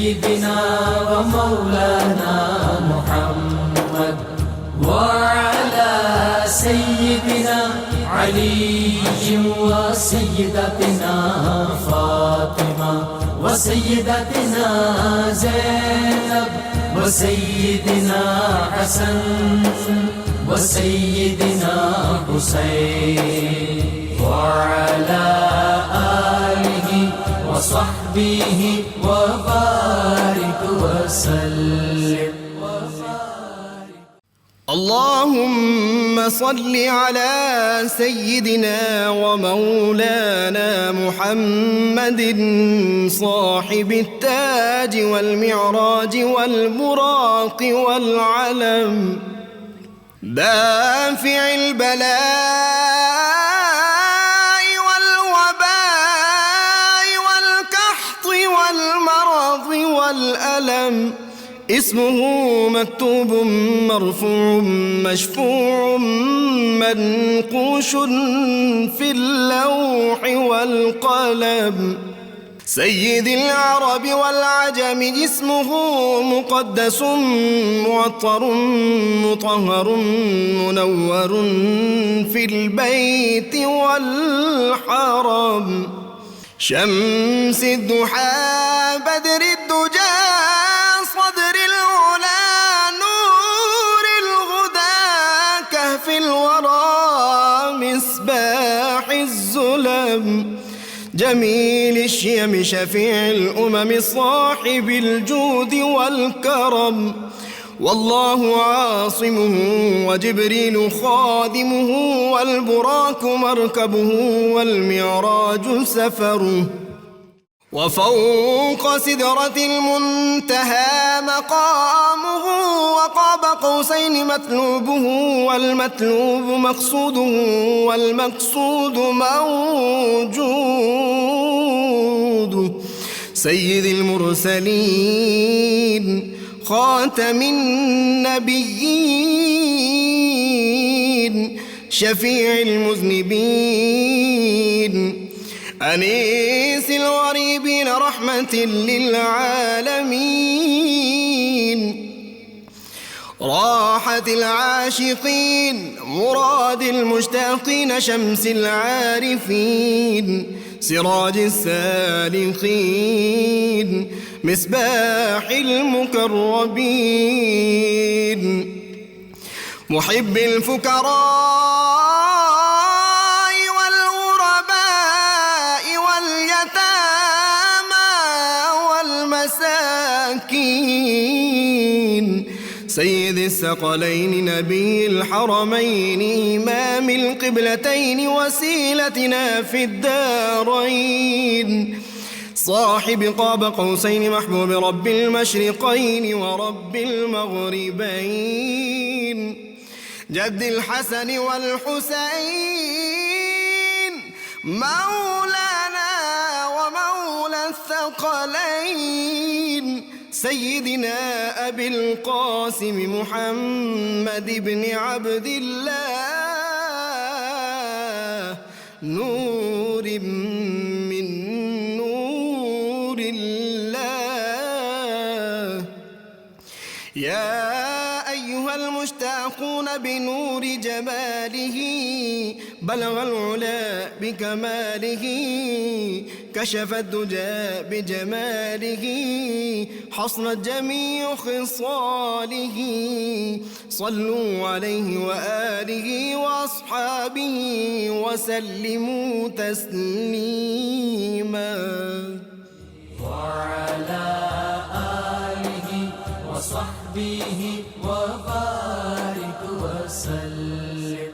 سيدنا ومولانا محمد وعلى سيدنا علي وسيدتنا فاطمة وسيدتنا زينب وسيدنا حسن وسيدنا حسين وعلى آله وصحبه وبارك وسلم. اللهم صل على سيدنا ومولانا محمد صاحب التاج والمعراج والبراق والعلم دافع البلاء والوباء والقحط والمرض والألم اسمه مكتوب مرفوع مشفوع منقوش في اللوح والقلم سيد العرب والعجم اسمه مقدس معطر مطهر منور في البيت والحرم شمس الضحى بدر الدجى صدر العلا نور الهدى كهف الورى مصباح الظلم جميل الشيم شفيع الأمم صاحب الجود والكرم والله عاصمه وجبريل خادمه والبراك مركبه والمعراج سفره وفوق سدرة المنتهى مقامه وقاب قوسين مطلوبه والمطلوب مقصوده والمقصود موجود سيد المرسلين خاتم النبيين شفيع المذنبين أنيس الغريبين رحمة للعالمين راحة العاشقين مراد المشتاقين شمس العارفين سراج السالكين مصباح المقربين محب الفقراء سيد الثقلين نبي الحرمين إمام القبلتين وسيلتنا في الدارين صاحب قاب قوسين محبوب رب المشرقين ورب المغربين جد الحسن والحسين مولانا ومولى الثقلين سيدنا أبي القاسم محمد بن عبد الله نور من نور الله يا أيها المشتاقون بنور جماله بلغ العلا بكماله كشف الدجى بجماله حصنت جميع خصاله صلوا عليه وآله وأصحابه وسلموا تسليما وعلى آله وصحبه وبارك وسلم.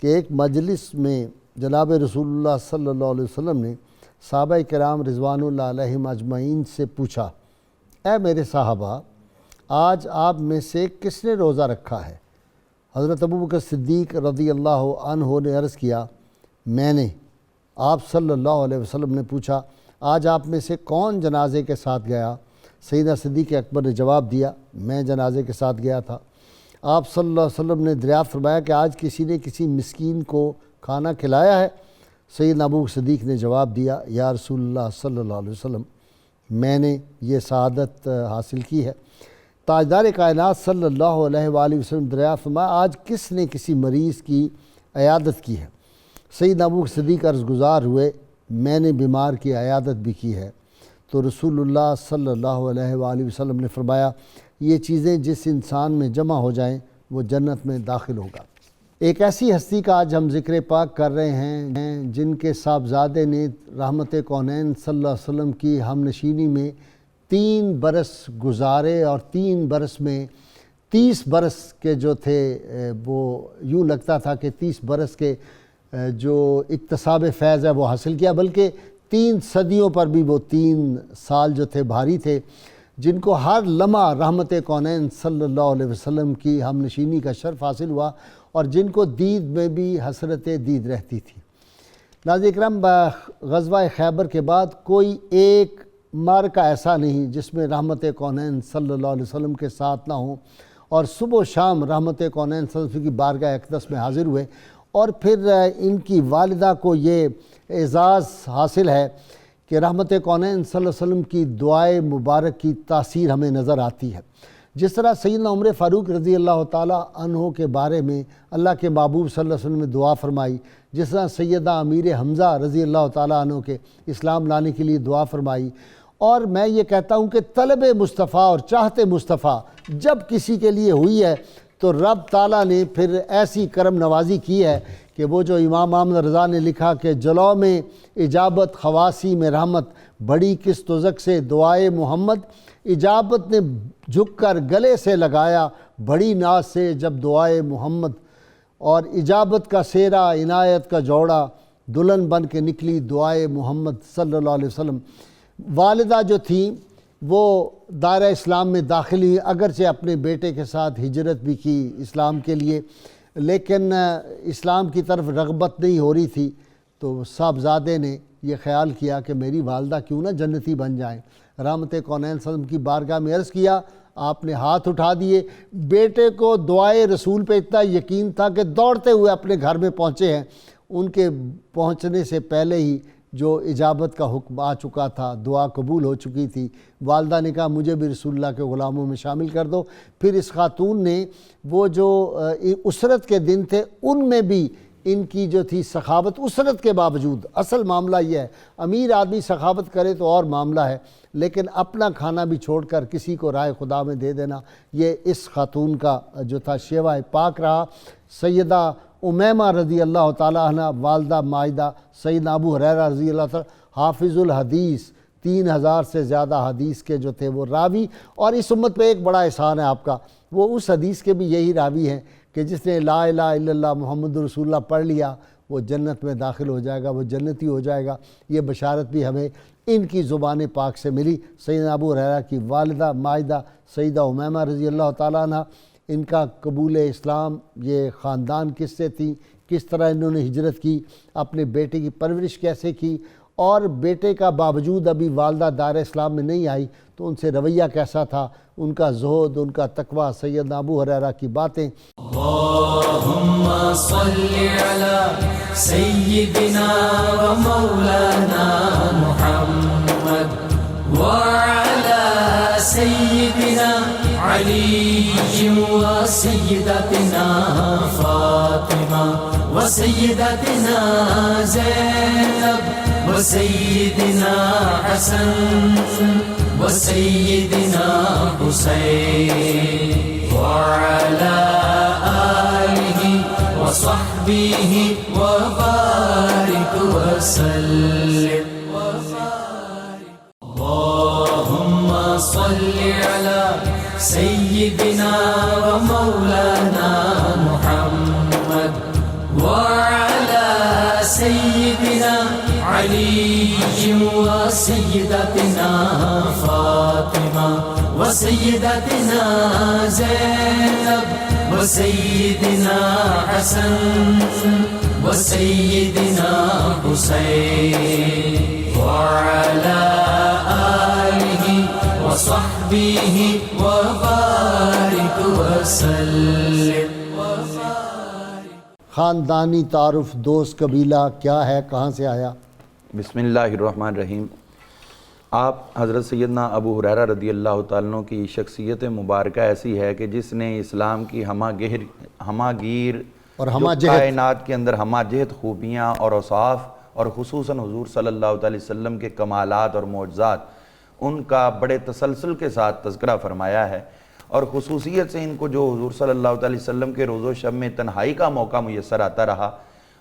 کہ ایک مجلس میں جناب رسول اللہ صلی اللہ علیہ وسلم نے صحابہ کرام رضوان اللہ علیہم اجمعین سے پوچھا، اے میرے صحابہ، آج آپ میں سے کس نے روزہ رکھا ہے؟ حضرت ابوبکر صدیق رضی اللہ عنہ نے عرض کیا، میں نے۔ آپ صلی اللہ علیہ وسلم نے پوچھا، آج آپ میں سے کون جنازے کے ساتھ گیا؟ سیدنا صدیق اکبر نے جواب دیا، میں جنازے کے ساتھ گیا تھا۔ آپ صلی اللہ علیہ وسلم نے دریافت فرمایا کہ آج کسی نے کسی مسکین کو کھانا کھلایا ہے؟ سیدنا ابو صدیق نے جواب دیا، یا رسول اللہ صلی اللہ علیہ وسلم، میں نے یہ سعادت حاصل کی ہے۔ تاجدار کائنات صلی اللہ علیہ وآلہ وسلم دریافت فرمایا، آج کس نے کسی مریض کی عیادت کی ہے؟ سیدنا ابو صدیق عرض گزار ہوئے، میں نے بیمار کی عیادت بھی کی ہے۔ تو رسول اللہ صلی اللہ علیہ وآلہ وسلم نے فرمایا، یہ چیزیں جس انسان میں جمع ہو جائیں وہ جنت میں داخل ہوگا۔ ایک ایسی ہستی کا آج ہم ذکر پاک کر رہے ہیں جن کے صاحبزادے نے رحمت کونین صلی اللہ علیہ وسلم کی ہم نشینی میں 3 برس گزارے، اور 3 برس میں 30 برس کے جو تھے وہ یوں لگتا تھا کہ 30 برس کے جو اکتساب فیض ہے وہ حاصل کیا، بلکہ 3 صدیوں پر بھی وہ 3 سال جو تھے بھاری تھے، جن کو ہر لمحہ رحمت کونین صلی اللہ علیہ وسلم کی ہم نشینی کا شرف حاصل ہوا، اور جن کو دید میں بھی حسرت دید رہتی تھی۔ ناظرین کرام، غزوہ خیبر کے بعد کوئی ایک معرکہ ایسا نہیں جس میں رحمت کونین صلی اللہ علیہ وسلم کے ساتھ نہ ہوں، اور صبح و شام رحمت کونین صلی اللہ علیہ وسلم کی بارگاہ اقدس میں حاضر ہوئے، اور پھر ان کی والدہ کو یہ اعزاز حاصل ہے کہ رحمت کونین صلی اللہ علیہ وسلم کی دعائے مبارک کی تاثیر ہمیں نظر آتی ہے۔ جس طرح سیدنا عمر فاروق رضی اللہ تعالیٰ عنہ کے بارے میں اللہ کے محبوب صلی اللہ علیہ وسلم نے دعا فرمائی، جس طرح سیدہ امیر حمزہ رضی اللہ تعالیٰ عنہ کے اسلام لانے کے لیے دعا فرمائی، اور میں یہ کہتا ہوں کہ طلب مصطفیٰ اور چاہتے مصطفیٰ جب کسی کے لیے ہوئی ہے تو رب تعالیٰ نے پھر ایسی کرم نوازی کی ہے کہ وہ جو امام احمد رضا نے لکھا کہ جلو میں اجابت خواسی میں رحمت، بڑی کس تزک سے دعائے محمد، اجابت نے جھک کر گلے سے لگایا بڑی ناز سے جب دعائے محمد، اور اجابت کا سیرا عنایت کا جوڑا دلہن بن کے نکلی دعائے محمد صلی اللہ علیہ وسلم۔ والدہ جو تھیں وہ دائرہ اسلام میں داخل ہوئی، اگرچہ اپنے بیٹے کے ساتھ ہجرت بھی کی اسلام کے لیے، لیکن اسلام کی طرف رغبت نہیں ہو رہی تھی، تو صاحبزادے نے یہ خیال کیا کہ میری والدہ کیوں نہ جنتی بن جائیں۔ رحمت کونین صلی اللہ علیہ وسلم کی بارگاہ میں عرض کیا، آپ نے ہاتھ اٹھا دیے۔ بیٹے کو دعائے رسول پہ اتنا یقین تھا کہ دوڑتے ہوئے اپنے گھر میں پہنچے ہیں، ان کے پہنچنے سے پہلے ہی جو اجابت کا حکم آ چکا تھا، دعا قبول ہو چکی تھی۔ والدہ نے کہا مجھے بھی رسول اللہ کے غلاموں میں شامل کر دو۔ پھر اس خاتون نے وہ جو اسرت کے دن تھے ان میں بھی ان کی جو تھی سخاوت، اسرت کے باوجود، اصل معاملہ یہ ہے امیر آدمی سخاوت کرے تو اور معاملہ ہے، لیکن اپنا کھانا بھی چھوڑ کر کسی کو رائے خدا میں دے دینا، یہ اس خاتون کا جو تھا شیوہ پاک رہا۔ سیدہ امیمہ رضی اللہ تعالیٰ عنہ، والدہ مائدہ، سیدنا ابو ہریرہ رضی اللہ تعالیٰ، حافظ الحدیث، 3000 سے زیادہ حدیث کے جو تھے وہ راوی، اور اس امت پہ ایک بڑا احسان ہے آپ کا، وہ اس حدیث کے بھی یہی راوی ہیں کہ جس نے لا الہ الا اللہ محمد رسول اللہ پڑھ لیا وہ جنت میں داخل ہو جائے گا، وہ جنتی ہو جائے گا۔ یہ بشارت بھی ہمیں ان کی زبان پاک سے ملی۔ سیدنا ابو ہریرہ کی والدہ مائدہ سیدہ امیمہ رضی اللہ تعالیٰ عنہ، ان کا قبول اسلام، یہ خاندان کس سے تھی، کس طرح انہوں نے ہجرت کی، اپنے بیٹے کی پرورش کیسے کی، اور بیٹے کا باوجود ابھی والدہ دائرہ اسلام میں نہیں آئی تو ان سے رویہ کیسا تھا، ان کا زہد، ان کا تقویٰ، سیدنا ابو ہریرہ کی باتیں۔ اللہم صلی علی سیدنا و مولانا محمد وعلی سیدنا علی و سیدتنا فاطمہ و سیدتنا زینب و سیدنا حسن و سیدنا حسین وعلی آلہ و صحبہ و بارک وسلم۔ اللہم صلی علی سیدنا و مولانا محمد علي وسيدتنا فاطمة وسيدتنا زينب وسيدنا حسن وسيدنا حسين وعلى آله وصحبه وبارك وسلم. خاندانی تعارف دوست قبیلہ کیا ہے، کہاں سے آیا؟ بسم اللہ الرحمن الرحیم. آپ حضرت سیدنا ابو ہریرہ رضی اللہ تعالیٰ عنہ کی شخصیت مبارکہ ایسی ہے کہ جس نے اسلام کی ہمہ گیر اور جو کائنات کے اندر ہمہ جہت خوبیاں اور اوصاف اور خصوصاً حضور صلی اللہ علیہ وسلم کے کمالات اور معجزات، ان کا بڑے تسلسل کے ساتھ تذکرہ فرمایا ہے. اور خصوصیت سے ان کو جو حضور صلی اللہ علیہ وسلم کے روز و شب میں تنہائی کا موقع میسر آتا رہا،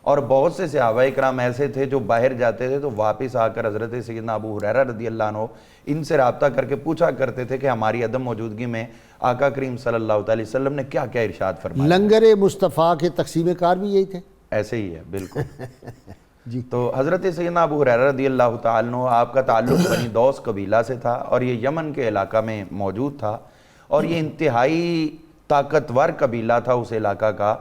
اور بہت سے صحابہ کرام ایسے تھے جو باہر جاتے تھے تو واپس آ کر حضرت سیدنا ابو ہریرہ رضی اللہ عنہ ان سے رابطہ کر کے پوچھا کرتے تھے کہ ہماری عدم موجودگی میں آقا کریم صلی اللہ علیہ وسلم نے کیا کیا ارشاد فرمایا. لنگر مصطفیٰ کے تقسیم کار بھی یہی تھے؟ ایسے ہی ہے بالکل. جی. تو حضرت سیدنا ابو ہریرہ رضی اللہ تعالیٰ عنہ آپ کا تعلق بنی دوس قبیلہ سے تھا، اور یہ یمن کے علاقہ میں موجود تھا، اور یہ انتہائی طاقتور قبیلہ تھا اس علاقہ کا.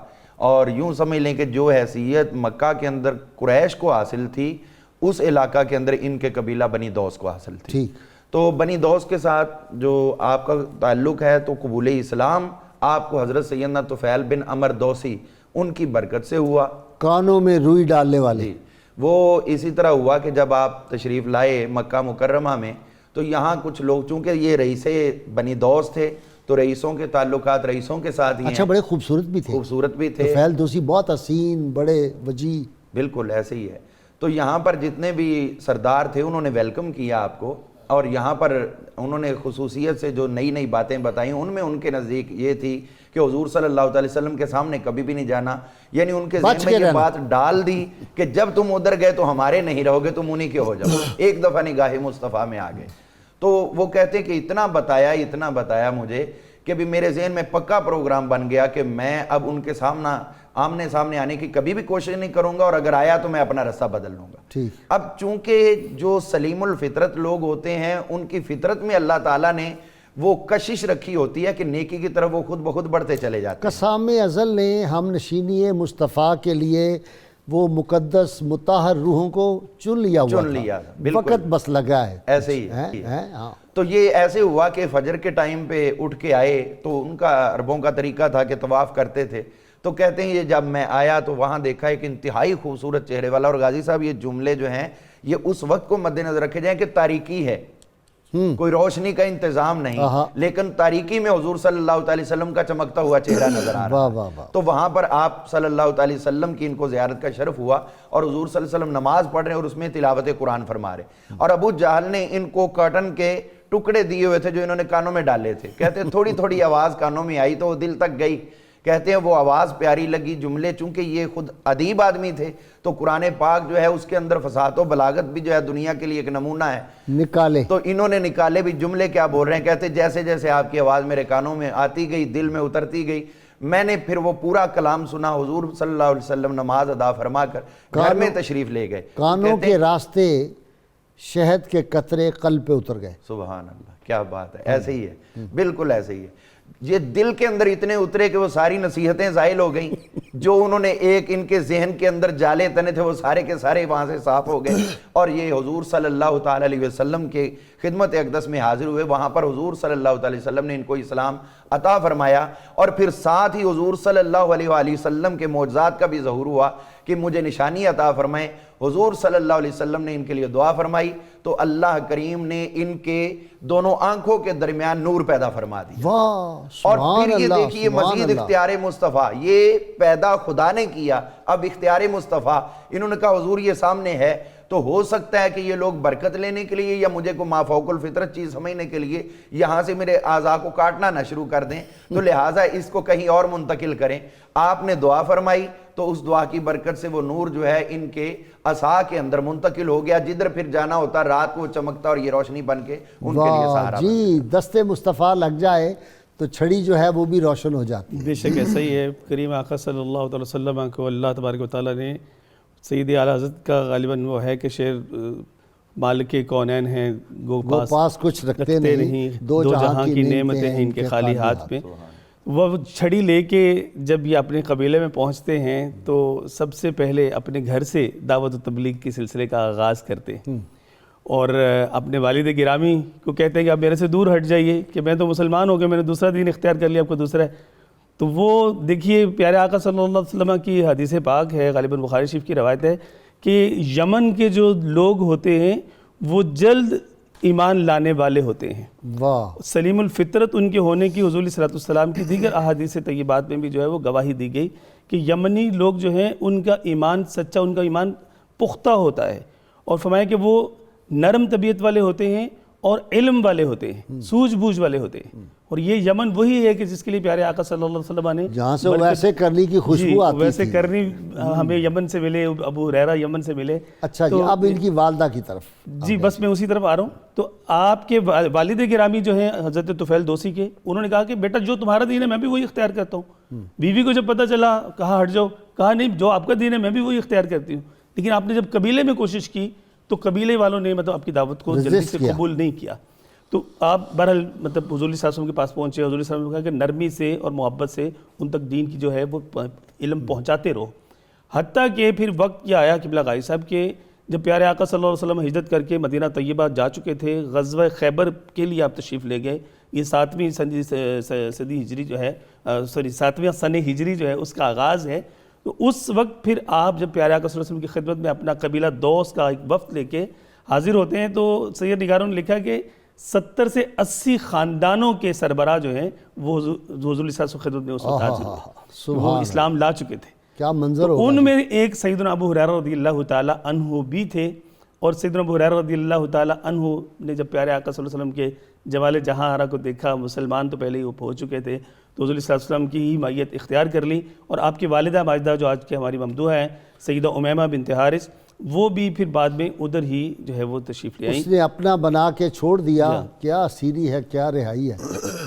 اور یوں سمجھ لیں کہ جو حیثیت مکہ کے اندر قریش کو حاصل تھی، اس علاقہ کے اندر ان کے قبیلہ بنی دوس کو حاصل تھی. تو بنی دوس کے ساتھ جو آپ کا تعلق ہے تو قبول اسلام آپ کو حضرت سیدنا طفیل بن عمر دوسی ان کی برکت سے ہوا. کانوں میں روئی ڈالنے والے. وہ اسی طرح ہوا کہ جب آپ تشریف لائے مکہ مکرمہ میں تو یہاں کچھ لوگ، چونکہ یہ رئیس بنی دوس تھے تو رئیسوں کے تعلقات رئیسوں کے ساتھ ہی ہیں. اچھا، بڑے خوبصورت بھی تھے. خوبصورت بھی تھے. طفیل دوسی بہت حسین، بڑے وجی. بالکل ایسے ہی ہے. تو یہاں پر جتنے بھی سردار تھے انہوں نے ویلکم کیا آپ کو، اور یہاں پر انہوں نے خصوصیت سے جو نئی نئی باتیں بتائیں ان میں ان کے نزدیک یہ تھی کہ حضور صلی اللہ علیہ وسلم کے سامنے کبھی بھی نہیں جانا. یعنی ان کے ذہن میں یہ بات ڈال دی کہ جب تم ادھر گئے تو ہمارے نہیں رہو گے، تم انہی کے ہو جاؤ. ایک دفعہ نگاہ مصطفیٰ میں آ گئے. تو وہ کہتے کہ اتنا بتایا مجھے کہ بھی میرے ذہن میں پکا پروگرام بن گیا کہ میں اب ان کے آمنے سامنے آنے کی کبھی بھی کوشش نہیں کروں گا، اور اگر آیا تو میں اپنا رستہ بدل لوں گا. اب چونکہ جو سلیم الفطرت لوگ ہوتے ہیں ان کی فطرت میں اللہ تعالیٰ نے وہ کشش رکھی ہوتی ہے کہ نیکی کی طرف وہ خود بخود بڑھتے چلے جاتے ہیں. قسام ازل نے ہم نشینی مصطفیٰ کے لیے وہ مقدس مطہر روحوں کو چن لیا. وقت بس لگا ہے. ایسے ہی ہے. تو یہ ایسے ہوا کہ فجر کے ٹائم پہ اٹھ کے آئے تو ان کا عربوں کا طریقہ تھا کہ طواف کرتے تھے. تو کہتے ہیں یہ جب میں آیا تو وہاں دیکھا ایک انتہائی خوبصورت چہرے والا. اور غازی صاحب یہ جملے جو ہیں یہ اس وقت کو مد نظر رکھے جائیں کہ تاریکی ہے، کوئی روشنی کا انتظام نہیں، لیکن تاریکی میں حضور صلی اللہ علیہ وسلم کا چمکتا ہوا چہرہ نظر آ رہا ہے. تو وہاں پر آپ صلی اللہ علیہ وسلم کی ان کو زیارت کا شرف ہوا، اور حضور صلی اللہ علیہ وسلم نماز پڑھ رہے ہیں اور اس میں تلاوت قرآن فرما رہے. اور ابو جہل نے ان کو کاٹن کے ٹکڑے دیے ہوئے تھے جو انہوں نے کانوں میں ڈالے تھے. کہتے ہیں تھوڑی تھوڑی آواز کانوں میں آئی تو وہ دل تک گئی. کہتے ہیں وہ آواز پیاری لگی، جملے چونکہ یہ خود ادیب آدمی تھے تو قرآن پاک جو ہے اس کے اندر فصاحت و بلاغت بھی جو ہے دنیا کے لیے ایک نمونہ ہے، نکالے. تو انہوں نے نکالے بھی. جملے کیا بول رہے ہیں؟ کہتے جیسے جیسے آپ کی آواز میرے کانوں میں آتی گئی، دل میں اترتی گئی، میں نے پھر وہ پورا کلام سنا. حضور صلی اللہ علیہ وسلم نماز ادا فرما کر گھر میں تشریف لے گئے. کانوں کے راستے شہد کے قطرے قلب پہ اتر گئے. سبحان اللہ، کیا بات ہے. ایسے ہی ہے، بالکل ایسے ہی ہے. یہ دل کے اندر اتنے اترے کہ وہ ساری نصیحتیں زائل ہو گئیں جو انہوں نے ایک ان کے ذہن کے اندر جالے تنے تھے وہ سارے کے سارے وہاں سے صاف ہو گئے. اور یہ حضور صلی اللہ تعالی علیہ وسلم کے خدمت اقدس میں حاضر ہوئے. وہاں پر حضور صلی اللہ علیہ وسلم نے ان کو اسلام عطا فرمایا، اور پھر ساتھ ہی حضور صلی اللہ علیہ وآلہ وسلم کے معجزات کا بھی ظہور ہوا کہ مجھے نشانی عطا فرمائیں. حضور صلی اللہ علیہ وسلم نے ان کے لیے دعا فرمائی تو اللہ کریم نے ان کے دونوں آنکھوں کے درمیان نور پیدا فرما دیا. اور پھر یہ دیکھیے مزید اختیار مصطفیٰ، یہ پیدا خدا نے کیا، اب اختیار مصطفیٰ. انہوں نے کہا حضور یہ سامنے ہے تو ہو سکتا ہے کہ یہ لوگ برکت لینے کے لیے یا مجھے کو مافوق الفطرت چیز سمجھنے کے لیے یہاں سے میرے اعضاء کو کاٹنا نہ شروع کر دیں، تو لہٰذا اس کو کہیں اور منتقل کریں. آپ نے دعا فرمائی تو اس دعا کی برکت سے وہ نور جو ہے ان کے عصا کے اندر منتقل ہو گیا. جدھر پھر جانا ہوتا رات کو چمکتا اور یہ روشنی بن کے ان کے لیے سہارا. جی دستے مصطفیٰ لگ جائے تو چھڑی جو ہے وہ بھی روشن ہو جاتی ہے. بے شک ایسا ہی ہے. کریم آقا صلی اللہ علیہ وسلم کو اللہ تبارک و تعالیٰ نے سید اعلیٰ حضرت کا غالباً وہ ہے کہ شعر مالک کونین ہیں گو پاس کچھ رکھتے نہیں، دو جہاں کی نعمتیں ہیں ان کے خالی ہاتھ میں. وہ چھڑی لے کے جب یہ اپنے قبیلے میں پہنچتے ہیں تو سب سے پہلے اپنے گھر سے دعوت و تبلیغ کے سلسلے کا آغاز کرتے ہیں اور اپنے والد گرامی کو کہتے ہیں کہ آپ میرے سے دور ہٹ جائیے کہ میں تو مسلمان ہو گیا، میں نے دوسرا دین اختیار کر لیا، آپ کو دوسرا ہے. تو وہ دیکھیے پیارے آقا صلی اللہ علیہ وسلم کی حدیث پاک ہے، غالباً بخاری شریف کی روایت ہے کہ یمن کے جو لوگ ہوتے ہیں وہ جلد ایمان لانے والے ہوتے ہیں. واہ. سلیم الفطرت ان کے ہونے کی حضور صلی اللہ علیہ وسلم کی دیگر احادیث طیبات میں بھی جو ہے وہ گواہی دی گئی کہ یمنی لوگ جو ہیں ان کا ایمان سچا، ان کا ایمان پختہ ہوتا ہے، اور فرمایا کہ وہ نرم طبیعت والے ہوتے ہیں اور علم والے ہوتے ہیں، سوجھ بوجھ والے ہوتے ہیں. اور یہ یمن وہی ہے کہ جس کے لیے پیارے آقا صلی اللہ علیہ وسلم نے جہاں سے ویسے کرنی کی خوشبو آتی تھی، ویسے کرنی ہمیں یمن سے ملے، ابو ہریرہ یمن سے ملے. اچھا جی، اب ان کی والدہ کی طرف جی بس میں اسی طرف آ رہا ہوں. تو آپ کے والد گرامی جو ہیں حضرت طفیل دوسی کے، انہوں نے کہا کہ بیٹا جو تمہارا دین ہے میں بھی وہی اختیار کرتا ہوں. بیوی کو جب پتہ چلا کہا ہٹ جاؤ، کہا نہیں جو آپ کا دین ہے میں بھی وہی اختیار کرتی ہوں. لیکن آپ نے جب قبیلے میں کوشش کی تو قبیلے والوں نے مطلب آپ کی دعوت کو جلدی سے قبول نہیں کیا. تو آپ بہرحال مطلب حضور صلی اللہ علیہ وسلم کے پاس پہنچے. حضور صلی اللہ علیہ وسلم نے کہا کہ نرمی سے اور محبت سے ان تک دین کی جو ہے وہ علم پہنچاتے رہو. حتیٰ کہ پھر وقت یہ آیا قبلہ غائی صاحب کہ جب پیارے آقا صلی اللہ علیہ وسلم ہجرت کر کے مدینہ طیبہ جا چکے تھے، غزوہ خیبر کے لیے آپ تشریف لے گئے. یہ 7ویں صدی ہجری جو ہے 7ویں سن ہجری جو ہے اس کا آغاز ہے. تو اس وقت پھر آپ جب پیارے آقا صلی اللہ علیہ وسلم کی خدمت میں اپنا قبیلہ دوس کا ایک وفد لے کے حاضر ہوتے ہیں تو سید نگاروں نے لکھا کہ 70 سے 80 خاندانوں کے سربراہ جو ہیں وہ حضور صلی اللہ علیہ وسلم کی خدمت میں اس وقت حاضر ہوئے، وہ اسلام لا چکے تھے. کیا منظر ہوگا. ان میں ایک سیدنا ابو ہریرہ رضی اللہ تعالی عنہ بھی تھے. اور سیدنا ابو ہریرہ رضی اللہ تعالی عنہ نے جب پیارے آقا صلی اللہ علیہ وسلم کے جمال جہاں آرا کو دیکھا، مسلمان تو پہلے ہی وہ پہنچ چکے تھے، تو حضور صلی اللہ علیہ وسلم کی ہی مائیت اختیار کر لی. اور آپ کی والدہ ماجدہ جو آج کے ہماری ممدوحہ ہیں سیدہ امیمہ بنت حارث، وہ بھی پھر بعد میں ادھر ہی جو ہے وہ تشریف لے آئیں. اس نے اپنا بنا کے چھوڑ دیا. کیا سیری ہے، کیا رہائی ہے.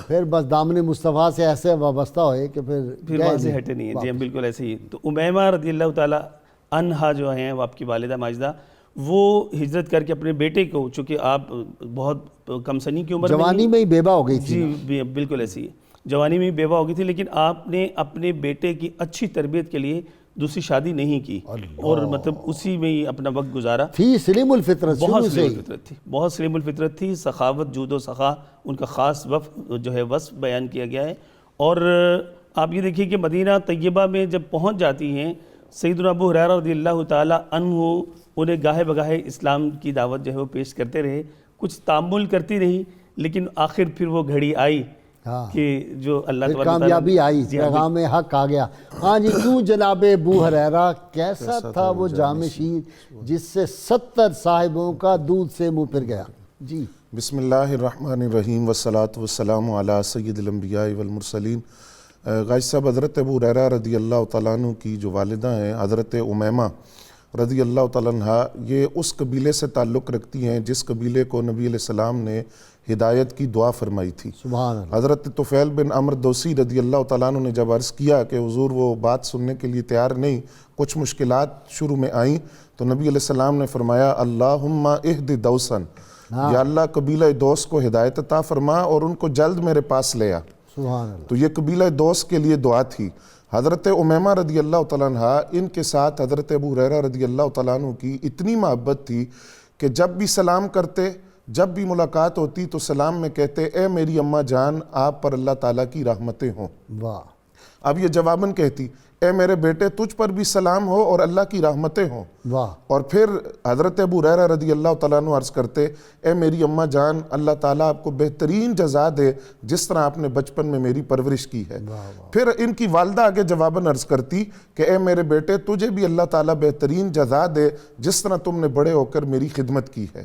پھر بس دامن مصطفیٰ سے ایسے وابستہ ہوئے کہ پھر وہاں سے ہٹے نہیں ہیں. جی ہم بالکل ایسے ہی. تو امیمہ رضی اللہ تعالی عنہا جو ہیں وہ آپ کی والدہ ماجدہ، وہ ہجرت کر کے اپنے بیٹے کو، چونکہ آپ بہت کم سنی کی عمر میں جوانی میں ہی بیوہ ہو گئی تھی. جی بالکل ایسی ہے، جوانی میں بیوہ ہو گئی تھی، لیکن آپ نے اپنے بیٹے کی اچھی تربیت کے لیے دوسری شادی نہیں کی اور مطلب اسی میں ہی اپنا وقت گزارا. تھی سلیم الفطرت، بہت سلیم الفطرت تھی، بہت سلیم الفطرت تھی. سخاوت، جود و سخا ان کا خاص جو ہے وصف بیان کیا گیا ہے. اور آپ یہ دیکھیے کہ مدینہ طیبہ میں جب پہنچ جاتی ہیں، سیدنا ابو ہریرہ رضی اللہ تعالی عنہ انہیں گاہے بگاہے اسلام کی دعوت جو ہے وہ پیش کرتے رہے. کچھ تامل کرتی رہی، لیکن آخر پھر وہ گھڑی آئی کہ جو اللہ تعالیٰ کامیابی آئی، پیغام حق آ گیا. ہاں جی، کیوں جناب ابو ہریرہ کیسا تھا وہ جام شیر جس سے 70 صاحبوں کا دودھ سے منہ پھر گیا. جی بسم اللہ الرحمن الرحیم والصلاة والسلام علی سید الانبیاء والمرسلین. غازی صاحب، حضرت ابو ہریرہ رضی اللہ تعالیٰ عنہ کی جو والدہ ہیں حضرت امیمہ رضی اللہ تعالیٰ عنہ، یہ اس قبیلے سے تعلق رکھتی ہیں جس قبیلے کو نبی علیہ السلام نے ہدایت کی دعا فرمائی تھی. سبحان اللہ. حضرت طفیل بن عمرو دوسی رضی اللہ تعالیٰ عنہ نے جب عرض کیا کہ حضور وہ بات سننے کے لیے تیار نہیں، کچھ مشکلات شروع میں آئیں، تو نبی علیہ السلام نے فرمایا اللہم اہد دوسن، یا اللہ قبیلہ دوس کو ہدایت عطا فرما اور ان کو جلد میرے پاس لے آ. سبحان اللہ. تو یہ قبیلہ دوس کے لیے دعا تھی. حضرت امیمہ رضی اللہ تعالیٰ عنہ، ان کے ساتھ حضرت ابو ہریرہ رضی اللہ تعالیٰ عنہ کی اتنی محبت تھی کہ جب بھی سلام کرتے، جب بھی ملاقات ہوتی تو سلام میں کہتے اے میری اماں جان، آپ پر اللہ تعالیٰ کی رحمتیں ہوں. واہ. اب یہ جواباً کہتی اے میرے بیٹے، تجھ پر بھی سلام ہو اور اللہ کی رحمتیں ہوں. واہ. اور پھر حضرت ابو ہریرہ رضی اللہ تعالیٰ عنہ عرض کرتے اے میری اماں جان، اللہ تعالیٰ آپ کو بہترین جزا دے جس طرح آپ نے بچپن میں میری پرورش کی ہے. پھر ان کی والدہ آگے جواباً عرض کرتی کہ اے میرے بیٹے، تجھے بھی اللہ تعالیٰ بہترین جزا دے جس طرح تم نے بڑے ہو کر میری خدمت کی ہے.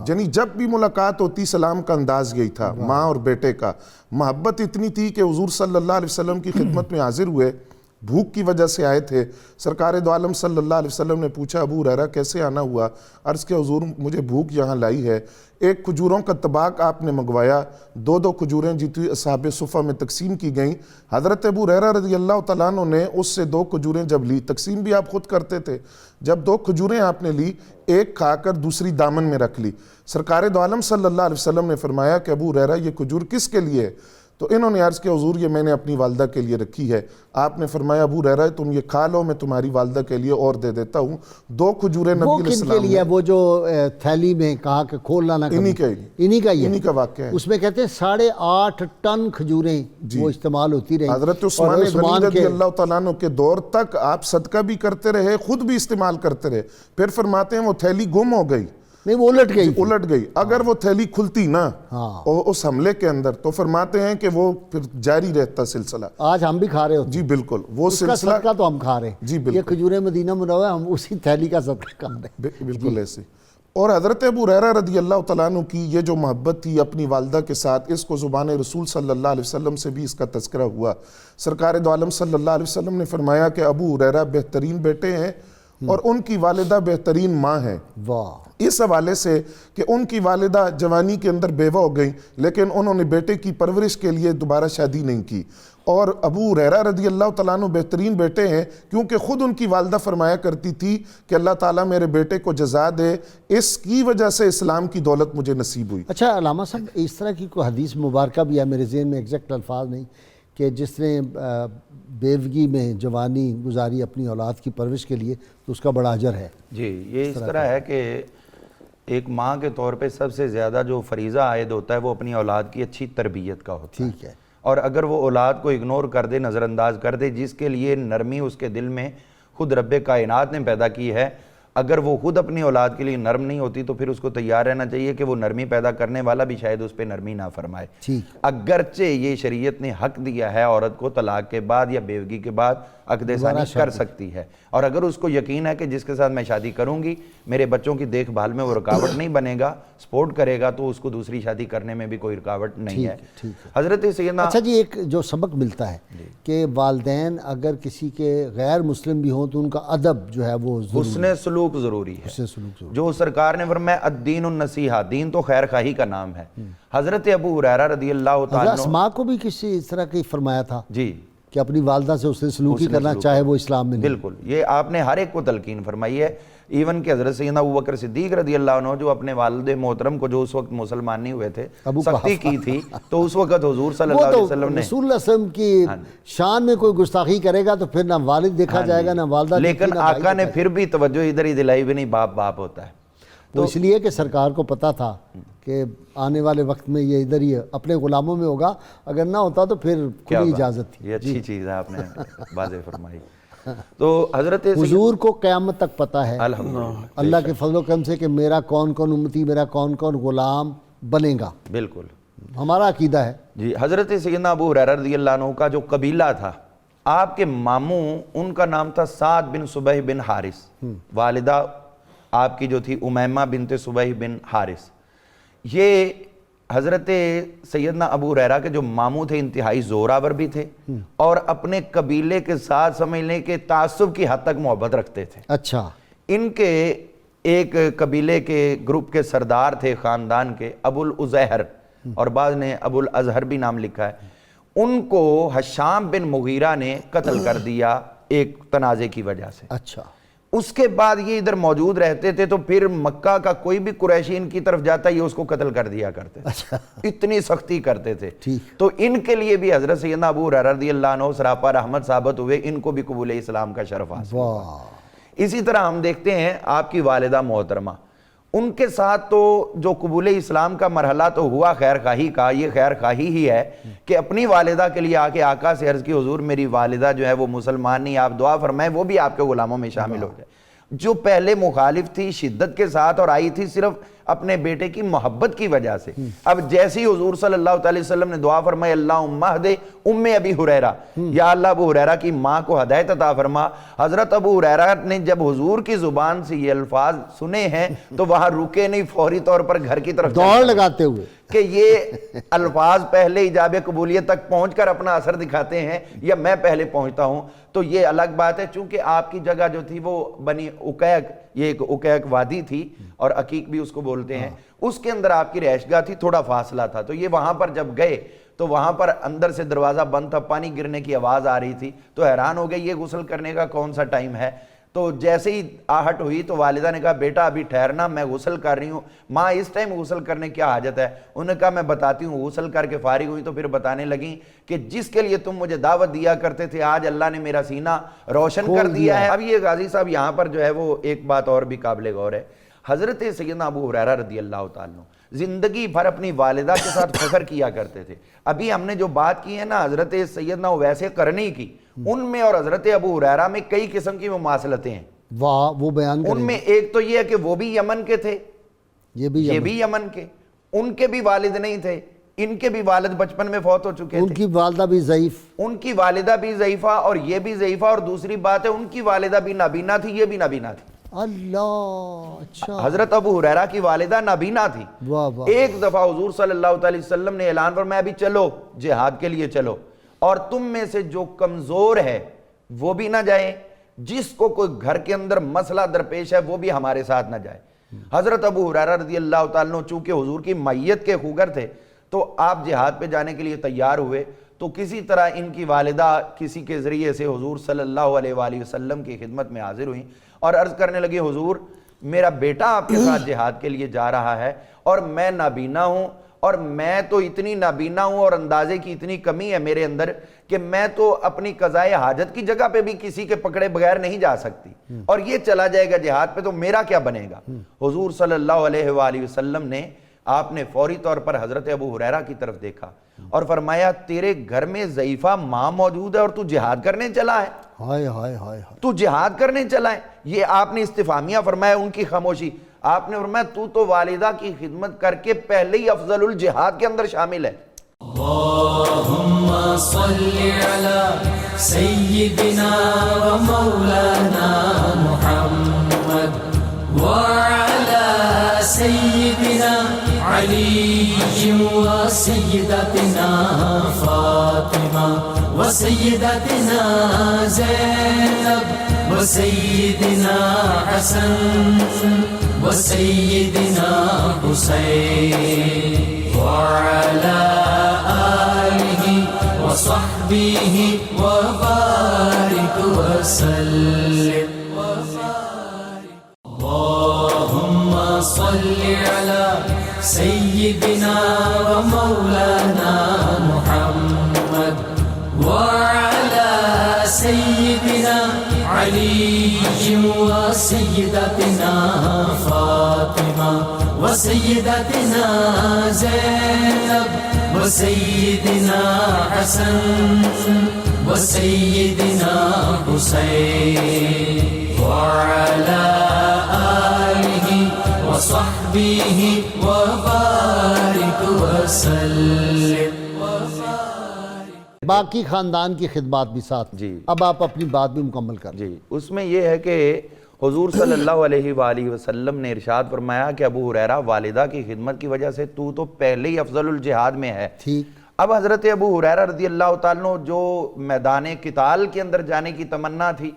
یعنی جب بھی ملاقات ہوتی سلام کا انداز یہی تھا. ماں اور بیٹے کا محبت اتنی تھی کہ حضور صلی اللہ علیہ وسلم کی خدمت میں حاضر ہوئے. بھوک کی وجہ سے آئے تھے. سرکار دو عالم صلی اللہ علیہ وسلم نے پوچھا ابو ہریرہ کیسے آنا ہوا؟ عرض کہ حضور مجھے بھوک یہاں لائی ہے. ایک کھجوروں کا طباق آپ نے منگوایا, 2 کھجوریں جتنی اصحاب صفہ میں تقسیم کی گئیں. حضرت ابو ہریرہ رضی اللہ تعالیٰ عنہ نے اس سے 2 کھجوریں جب لی, تقسیم بھی آپ خود کرتے تھے, جب 2 کھجوریں آپ نے لی, ایک کھا کر دوسری دامن میں رکھ لی. سرکار دو عالم صلی اللہ علیہ وسلم نے فرمایا کہ ابو ہریرہ یہ کھجور کس کے لیے ہے؟ تو انہوں نے عرض کیا حضور یہ میں نے اپنی والدہ کے لیے رکھی ہے. آپ نے فرمایا ابو ہریرہ تم یہ کھا لو, میں تمہاری والدہ کے لیے اور دے دیتا ہوں. 2 کھجوریں نبی علیہ السلام وہ کن کے لیے ہے؟ وہ جو تھیلی میں کہا کہ کھولنا نہ انہی کا ہی انہی کا واقعہ ہے. اس میں کہتے ہیں 8.5 ٹن کھجوریں وہ استعمال ہوتی رہیں. حضرت عثمان غنی رضی اللہ تعالیٰ عنہ کے دور تک آپ صدقہ بھی کرتے رہے, خود بھی استعمال کرتے رہے. پھر فرماتے ہیں وہ تھیلی گم ہو گئی, نہیں وہ الٹ گئی. اگر وہ تھیلی کھلتی نا اس حملے کے اندر تو فرماتے ہیں کہ وہ پھر جاری رہتا سلسلہ. آج ہم بھی کھا رہے ہوتے جی بالکل, وہ سلسلہ صدقہ تو ہم کھا رہے ہیں. جی بالکل, یہ کھجوریں مدینہ منورہ ہم اسی تھیلی کا صدقہ کھا رہے ہیں. بالکل ایسے. اور حضرت ابو ہریرہ رضی اللہ تعالیٰ عنہ کی یہ جو محبت تھی اپنی والدہ کے ساتھ, اس کو زبان رسول صلی اللہ علیہ وسلم سے بھی اس کا تذکرہ ہوا. سرکار دو عالم صلی اللہ علیہ وسلم نے فرمایا کہ ابو ہریرہ بہترین بیٹے ہیں اور ان کی والدہ بہترین ماں ہے. واہ. اس حوالے سے کہ ان کی والدہ جوانی کے اندر بیوہ ہو گئیں, لیکن انہوں نے بیٹے کی پرورش کے لیے دوبارہ شادی نہیں کی. اور ابو ہریرہ رضی اللہ تعالیٰ عنہ بہترین بیٹے ہیں کیونکہ خود ان کی والدہ فرمایا کرتی تھی کہ اللہ تعالیٰ میرے بیٹے کو جزا دے, اس کی وجہ سے اسلام کی دولت مجھے نصیب ہوئی. اچھا علامہ صاحب, اس طرح کی کوئی حدیث مبارکہ بھی ہے, میرے ذہن میں ایگزیکٹ الفاظ نہیں, کہ جس نے بیوگی میں جوانی گزاری اپنی اولاد کی پرورش کے لیے تو اس کا بڑا اجر ہے؟ جی یہ اس طرح ہے کہ ایک ماں کے طور پہ سب سے زیادہ جو فریضہ عائد ہوتا ہے وہ اپنی اولاد کی اچھی تربیت کا ہوتا ہے. ٹھیک ہے. اور اگر وہ اولاد کو اگنور کر دے, نظر انداز کر دے, جس کے لیے نرمی اس کے دل میں خود رب کائنات نے پیدا کی ہے, اگر وہ خود اپنی اولاد کے لیے نرم نہیں ہوتی تو پھر اس کو تیار رہنا چاہیے کہ وہ نرمی پیدا کرنے والا بھی شاید اس پہ نرمی نہ فرمائے. اگرچہ یہ شریعت نے حق دیا ہے عورت کو طلاق کے بعد یا بیوگی کے بعد عقد ثانی کر سکتی ہے, اور اگر اس کو یقین ہے کہ جس کے ساتھ میں شادی کروں گی میرے بچوں کی دیکھ بھال میں وہ رکاوٹ نہیں بنے گا, سپورٹ کرے گا, تو اس کو دوسری شادی کرنے میں بھی کوئی رکاوٹ نہیں ہے. حضرت سیدنا اچھا جی, ایک جو سبق ملتا ہے کہ والدین اگر کسی کے غیر مسلم بھی ہوں تو ان کا ادب جو ہے وہ حسن سلوک ضروری ہے. جو سرکار نے فرمایا الدین النصیحہ, دین تو خیر خواہی کا نام ہے. حضرت ابو ہریرہ رضی اللہ تعالیٰ عنہ, اسماء کو بھی کسی اس طرح کی فرمایا تھا جی کہ اپنی والدہ سے اس نے سلوکی کرنا چاہے وہ اسلام میں نہیں. بالکل, یہ آپ نے ہر ایک کو تلقین فرمائی ہے. ایون کہ حضرت سیدنا ابوبکر صدیق رضی اللہ عنہ جو اپنے والد محترم کو جو اس وقت مسلمان نہیں ہوئے تھے سختی کی تھی, تو اس وقت حضور صلی اللہ علیہ وسلم نے رسول اللہ علیہ وسلم کی شان میں کوئی گستاخی کرے گا تو پھر نہ والد دیکھا جائے گا نہ والدہ, لیکن آقا نے پھر بھی توجہ ادھر ہی دلائی بھی نہیں, باپ باپ ہوتا ہے. تو اس لیے کہ سرکار کو پتا تھا کہ آنے والے وقت میں یہ ادھر ہی اپنے غلاموں میں ہوگا, اگر نہ ہوتا تو پھر کھلی اجازت تھی. یہ اچھی چیز ہے آپ نے واضح فرمائی. تو حضرت حضور کو قیامت تک پتا ہے اللہ کے فضل و کرم سے کہ میرا کون کون امتی, میرا کون کون غلام بنے گا. بالکل ہمارا عقیدہ ہے. جی حضرت سیدنا ابو ہریرہ رضی اللہ عنہ کا جو قبیلہ تھا, آپ کے ماموں ان کا نام تھا سعد بن صبیح بن حارث, والدہ آپ کی جو تھی امیمہ بنت صبیح بن حارث. یہ حضرت سیدنا ابو ہریرہ کے جو ماموں تھے انتہائی زوراور بھی تھے اور اپنے قبیلے کے ساتھ سمجھنے کے تعصب کی حد تک محبت رکھتے تھے. اچھا. ان کے ایک قبیلے کے گروپ کے سردار تھے خاندان کے, ابو الازہر, اور بعض نے ابو الازہر بھی نام لکھا ہے. ان کو ہشام بن مغیرہ نے قتل کر دیا ایک تنازع کی وجہ سے. اچھا. اس کے بعد یہ ادھر موجود رہتے تھے تو پھر مکہ کا کوئی بھی قریشی ان کی طرف جاتا یہ اس کو قتل کر دیا کرتے تھے, اتنی سختی کرتے تھے. تو ان کے لیے بھی حضرت سیدنا ابو ہریرہ رضی اللہ عنہ سراپا رحمت ثابت ہوئے, ان کو بھی قبول اسلام کا شرف حاصل ہوا. اسی طرح ہم دیکھتے ہیں آپ کی والدہ محترمہ, ان کے ساتھ تو جو قبول اسلام کا مرحلہ تو ہوا خیر خواہی کا, یہ خیر خواہی ہی ہے کہ اپنی والدہ کے لیے آ کے آقا سے عرض کی حضور میری والدہ جو ہے وہ مسلمان نہیں, آپ دعا فرمائیں وہ بھی آپ کے غلاموں میں شامل ہو جائے. جو پہلے مخالف تھی شدت کے ساتھ اور آئی تھی صرف اپنے بیٹے کی محبت کی وجہ سے, اب جیسی حضور صلی اللہ علیہ وسلم نے دعا فرمائی اللہم اہد ام ابی ہریرہ, یا اللہ ابو ہریرہ کی ماں کو ہدایت عطا فرما. حضرت ابو ہریرہ نے جب حضور کی زبان سے یہ الفاظ سنے ہیں تو وہاں رکے نہیں, فوری طور پر گھر کی طرف دوڑ لگاتے ہوئے کہ یہ الفاظ پہلے ایجاب قبولیت تک پہنچ کر اپنا اثر دکھاتے ہیں یا میں پہلے پہنچتا ہوں، تو یہ الگ بات ہے. چونکہ آپ کی جگہ جو تھی وہ بنی عقیق، یہ ایک عقیق وادی تھی اور عقیق بھی اس کو بولتے ہیں، اس کے اندر آپ کی رہائش گاہ تھی، تھوڑا فاصلہ تھا. تو یہ وہاں پر جب گئے تو وہاں پر اندر سے دروازہ بند تھا، پانی گرنے کی آواز آ رہی تھی، تو حیران ہو گئے یہ غسل کرنے کا کون سا ٹائم ہے. تو جیسے ہی آہٹ ہوئی تو والدہ نے کہا بیٹا ابھی ٹھہرنا، میں غسل کر رہی ہوں. ماں اس ٹائم غسل کرنے کیا حاجت ہے؟ انہوں نے کہا میں بتاتی ہوں. غسل کر کے فارغ ہوئی تو پھر بتانے لگیں کہ جس کے لیے تم مجھے دعوت دیا کرتے تھے آج اللہ نے میرا سینہ روشن کر دیا ہے. اب یہ غازی صاحب یہاں پر جو ہے وہ ایک بات اور بھی قابل غور ہے. حضرت سیدنا ابو ہریرہ رضی اللہ تعالیٰ عنہ زندگی بھر اپنی والدہ کے ساتھ فخر کیا کرتے تھے. ابھی ہم نے جو بات کی ہے نا حضرت سیدنا اویس قرنی کی، ان میں اور حضرت ابو ہریرہ میں کئی قسم کی مماثلتیں ہیں. وہ بیان ان میں ایک تو یہ ہے کہ وہ بھی یمن کے تھے، یہ بھی یمن کے، ان کے بھی والد نہیں تھے، ان کے بھی والد بچپن میں فوت ہو چکے تھے، ان کی والدہ بھی ضعیف، ان کی والدہ بھی ضعیفہ اور یہ بھی ضعیفہ. اور دوسری بات ہے ان کی والدہ بھی نابینا تھی، یہ بھی نابینا تھی. اللہ، اچھا. حضرت ابو ہریرہ کی والدہ نابینا تھی. ایک دفعہ حضور صلی اللہ علیہ وسلم نے اعلان فرمایا ابھی چلو جہاد کے لیے چلو، اور تم میں سے جو کمزور ہے وہ بھی نہ جائے، جس کو کوئی گھر کے اندر مسئلہ درپیش ہے وہ بھی ہمارے ساتھ نہ جائے. حضرت ابو ہریرہ رضی اللہ تعالیٰ عنہ چونکہ حضور کی معیت کے خوگر تھے تو آپ جہاد پہ جانے کے لیے تیار ہوئے. تو کسی طرح ان کی والدہ کسی کے ذریعے سے حضور صلی اللہ علیہ وآلہ وسلم کی خدمت میں حاضر ہوئیں اور عرض کرنے لگے حضور میرا بیٹا آپ کے ساتھ جہاد کے لیے جا رہا ہے اور میں نابینا ہوں، اور میں تو اتنی نابینا ہوں اور اندازے کی اتنی کمی ہے میرے اندر کہ میں تو اپنی قضائے حاجت کی جگہ پہ بھی کسی کے پکڑے بغیر نہیں جا سکتی، اور یہ چلا جائے گا جہاد پہ تو میرا کیا بنے گا. حضور صلی اللہ علیہ وآلہ وسلم نے آپ نے فوری طور پر حضرت ابو ہریرہ کی طرف دیکھا اور فرمایا تیرے گھر میں ضعیفہ ماں موجود ہے اور تو جہاد کرنے چلا ہے. ہائے ہائے ہائے، تو جہاد کرنے چلا ہے. یہ آپ نے استفہامیہ فرمایا ان کی خاموشی. آپ نے فرمایا تو والدہ کی خدمت کر کے پہلے ہی افضل الجہاد کے اندر شامل ہے. اللہم صلی علی سیدنا و مولانا محمد وعلی سیدنا علی و سیدتنا فاطمہ و سیدتنا زینب و سیدنا حسن و سیدنا حسین وعلی آلہ وصحبہ وبارک وسلم. اللہم صلی علی سیدنا و مولانا محمد وعلی سیدنا علی و سیدتنا فاطمہ و سیدتنا زینب و سیدنا حسن و سیدنا حسین وعلی آلہ وصحبہ وبارک وسلم. باقی خاندان کی خدمات بھی ساتھ. جی اب آپ اپنی بات بھی مکمل کر. جی اس میں یہ ہے کہ حضور صلی اللہ علیہ وآلہ وسلم نے ارشاد فرمایا کہ ابو ہریرہ والدہ کی خدمت کی وجہ سے تو پہلے ہی افضل الجہاد میں ہے. ٹھیک. اب حضرت ابو ہریرہ رضی اللہ تعالیٰ عنہ جو میدان قتال کے اندر جانے کی تمنا تھی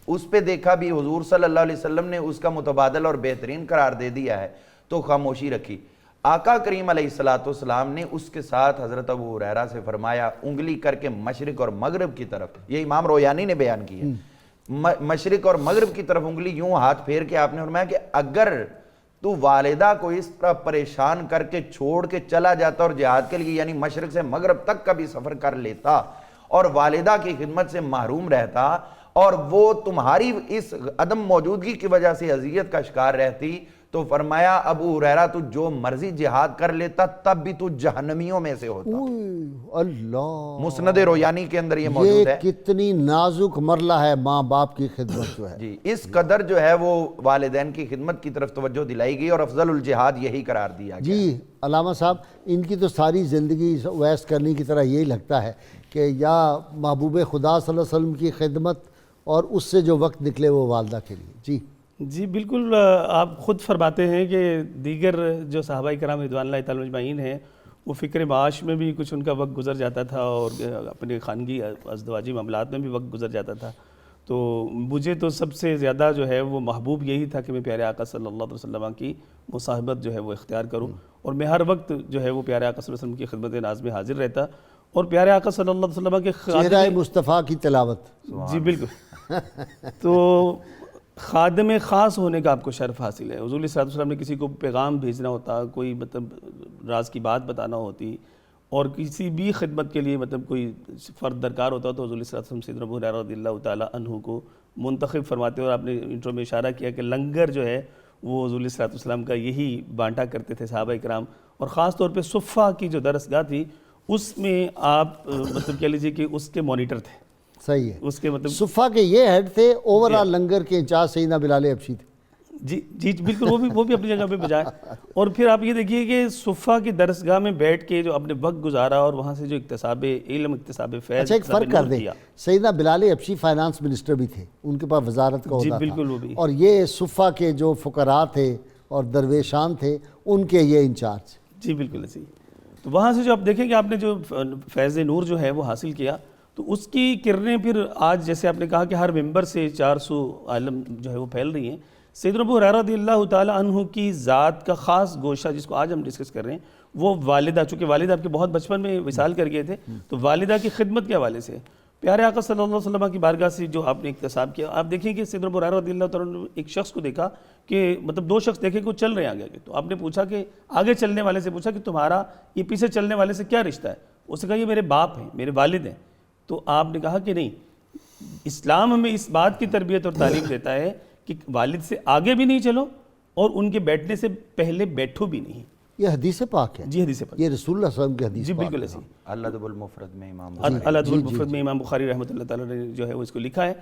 اس پہ دیکھا بھی حضور صلی اللہ علیہ وسلم نے اس کا متبادل اور بہترین قرار دے دیا ہے تو خاموشی رکھی. آقا کریم علیہ السلام نے اس کے ساتھ حضرت ابو ہریرہ سے فرمایا انگلی کر کے مشرق اور مغرب کی طرف، یہ امام رویانی نے بیان کی ہے، مشرق اور مغرب کی طرف انگلی یوں ہاتھ پھیر کے آپ نے فرمایا کہ اگر تو والدہ کو اس طرح پریشان کر کے چھوڑ کے چلا جاتا اور جہاد کے لیے یعنی مشرق سے مغرب تک کا بھی سفر کر لیتا اور والدہ کی خدمت سے محروم رہتا اور وہ تمہاری اس عدم موجودگی کی وجہ سے اذیت کا شکار رہتی تو فرمایا ابو ہریرہ تو جو مرضی جہاد کر لیتا تب بھی تو جہنمیوں میں سے ہوتا. اللہ، مسند رویانی کے اندر یہ موجود ہے. کتنی نازک مرحلہ ہے ماں باپ کی خدمت جو ہے. جی اس قدر جو ہے وہ والدین کی خدمت کی طرف توجہ دلائی گئی اور افضل الجہاد یہی قرار دیا گیا. جی علامہ صاحب ان کی تو ساری زندگی اویس کرنی کی طرح یہی لگتا ہے کہ یا محبوب خدا صلی اللہ علیہ وسلم کی خدمت اور اس سے جو وقت نکلے وہ والدہ کے لیے. جی جی بالکل، آپ خود فرماتے ہیں کہ دیگر جو صحابہ کرام رضوان اللہ تعالی اجمعین ہیں وہ فکر معاش میں بھی کچھ ان کا وقت گزر جاتا تھا اور اپنے خانگی ازدواجی معاملات میں بھی وقت گزر جاتا تھا. تو مجھے تو سب سے زیادہ جو ہے وہ محبوب یہی تھا کہ میں پیارے آقا صلی اللہ علیہ وسلم کی مصاحبت جو ہے وہ اختیار کروں، اور میں ہر وقت جو ہے وہ پیارے آقا صلی اللہ علیہ وسلم کی خدمت ناز میں حاضر رہتا اور پیارے آقا صلی اللہ علیہ وسلم کے چہرہ مصطفیٰ کی تلاوت. جی بالکل. تو خادم خاص ہونے کا آپ کو شرف حاصل ہے. حضور صلی اللہ علیہ وسلم نے کسی کو پیغام بھیجنا ہوتا، کوئی مطلب راز کی بات بتانا ہوتی، اور کسی بھی خدمت کے لیے مطلب کوئی فرد درکار ہوتا تو حضور صلی اللہ علیہ وسلم سیدنا ابو ہریرہ رضی اللہ تعالیٰ عنہ کو منتخب فرماتے. اور آپ نے انٹرو میں اشارہ کیا کہ لنگر جو ہے وہ حضور صلی اللہ علیہ وسلم کا یہی بانٹا کرتے تھے صحابہ کرام، اور خاص طور پہ صفہ کی جو درسگاہ تھی اس میں آپ مطلب کہہ لیجیے کہ اس کے مانیٹر تھے. صحیح ہے. اس کے مطلب صفہ کے یہ ہیڈ تھے، اوورآل لنگر کے انچارج سیدنا بلال حبشی تھے. جی بالکل، وہ بھی اپنی جگہ پہ بجائے. اور پھر آپ یہ دیکھیے کہ صفہ کی درسگاہ میں بیٹھ کے جو اپنے وقت گزارا اور وہاں سے جو اکتساب علم، اکتساب فیض. اچھا ایک فرق کر دیں، سیدنا بلال حبشی فائنانس منسٹر بھی تھے، ان کے پاس وزارت کا عہدہ بالکل وہ تھا، بھی. اور یہ صفہ کے جو فقراء تھے اور درویشان تھے ان کے یہ انچارج. جی بالکل ایسے ہی. تو وہاں سے جو آپ دیکھیں کہ آپ نے جو فیض نور جو ہے وہ حاصل کیا، تو اس کی کرنیں پھر آج جیسے آپ نے کہا کہ ہر ممبر سے 400 عالم جو ہے وہ پھیل رہی ہیں. سیدنا ابو ہریرہ رضی اللہ تعالیٰ عنہ کی ذات کا خاص گوشہ جس کو آج ہم ڈسکس کر رہے ہیں وہ والدہ، چونکہ والدہ آپ کے بہت بچپن میں وصال کر گئے تھے، تو والدہ کی خدمت کے حوالے سے پیارے آقا صلی اللہ علیہ وسلم کی بارگاہ سے جو آپ نے اکتساب کیا. آپ دیکھیں کہ سیدنا ابو ہریرہ رضی اللہ تعالیٰ عنہ نے ایک شخص کو دیکھا کہ مطلب دو شخص دیکھے کہ وہ چل رہے ہیں آگے آگے، تو آپ نے پوچھا کہ آگے چلنے والے سے پوچھا کہ تمہارا یہ پیچھے چلنے والے سے کیا رشتہ ہے؟ اس نے کہا یہ میرے باپ ہیں، میرے والد ہیں. تو آپ نے کہا کہ نہیں، اسلام ہمیں اس بات کی تربیت اور تعلیم دیتا ہے کہ والد سے آگے بھی نہیں چلو اور ان کے بیٹھنے سے پہلے بیٹھو بھی نہیں. یہ حدیث پاک ہے. جی حدیث پاک، یہ رسول اللہ صلی اللہ علیہ وسلم کی حدیث جی پاک بالکل ہے. ایسی. الادب المفرد میں امام الادب المفرد میں امام بخاری رحمۃ اللہ تعالیٰ نے جو ہے وہ اس کو لکھا ہے.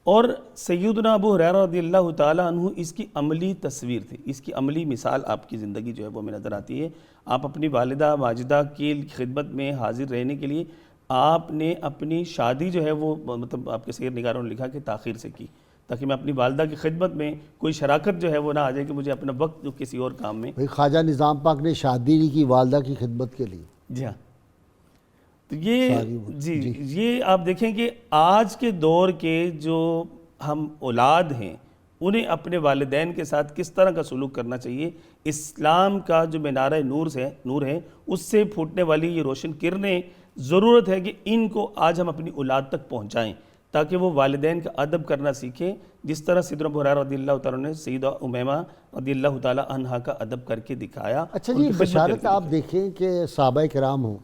اور سیدنا ابو ہریرہ رضی اللہ تعالیٰ عنہ اس کی عملی تصویر تھی، اس کی عملی مثال آپ کی زندگی جو ہے وہ ہمیں نظر آتی ہے. آپ اپنی والدہ ماجدہ کی خدمت میں حاضر رہنے کے لیے آپ نے اپنی شادی جو ہے وہ مطلب آپ کے سیر نگاروں نے لکھا کہ تاخیر سے کی، تاکہ میں اپنی والدہ کی خدمت میں کوئی شراکت جو ہے وہ نہ آ جائے کہ مجھے اپنا وقت جو کسی اور کام میں. بھائی خواجہ نظام پاک نے شادی نہیں کی والدہ کی خدمت کے لیے. جی ہاں. تو یہ آپ دیکھیں کہ آج کے دور کے جو ہم اولاد ہیں انہیں اپنے والدین کے ساتھ کس طرح کا سلوک کرنا چاہیے. اسلام کا جو مینارہ نور ہے اس سے پھوٹنے والی یہ روشن کرنیں ضرورت ہے کہ ان کو آج ہم اپنی اولاد تک پہنچائیں تاکہ وہ والدین کا ادب کرنا سیکھیں، جس طرح سیدنا ابو ہریرہ رضی اللہ تعالیٰ نے سیدہ امیمہ رضی اللہ تعالیٰ عنہا کا ادب کر کے دکھایا. اچھا جی، بشارت آپ دیکھیں کہ صحابہ کرام ہوں،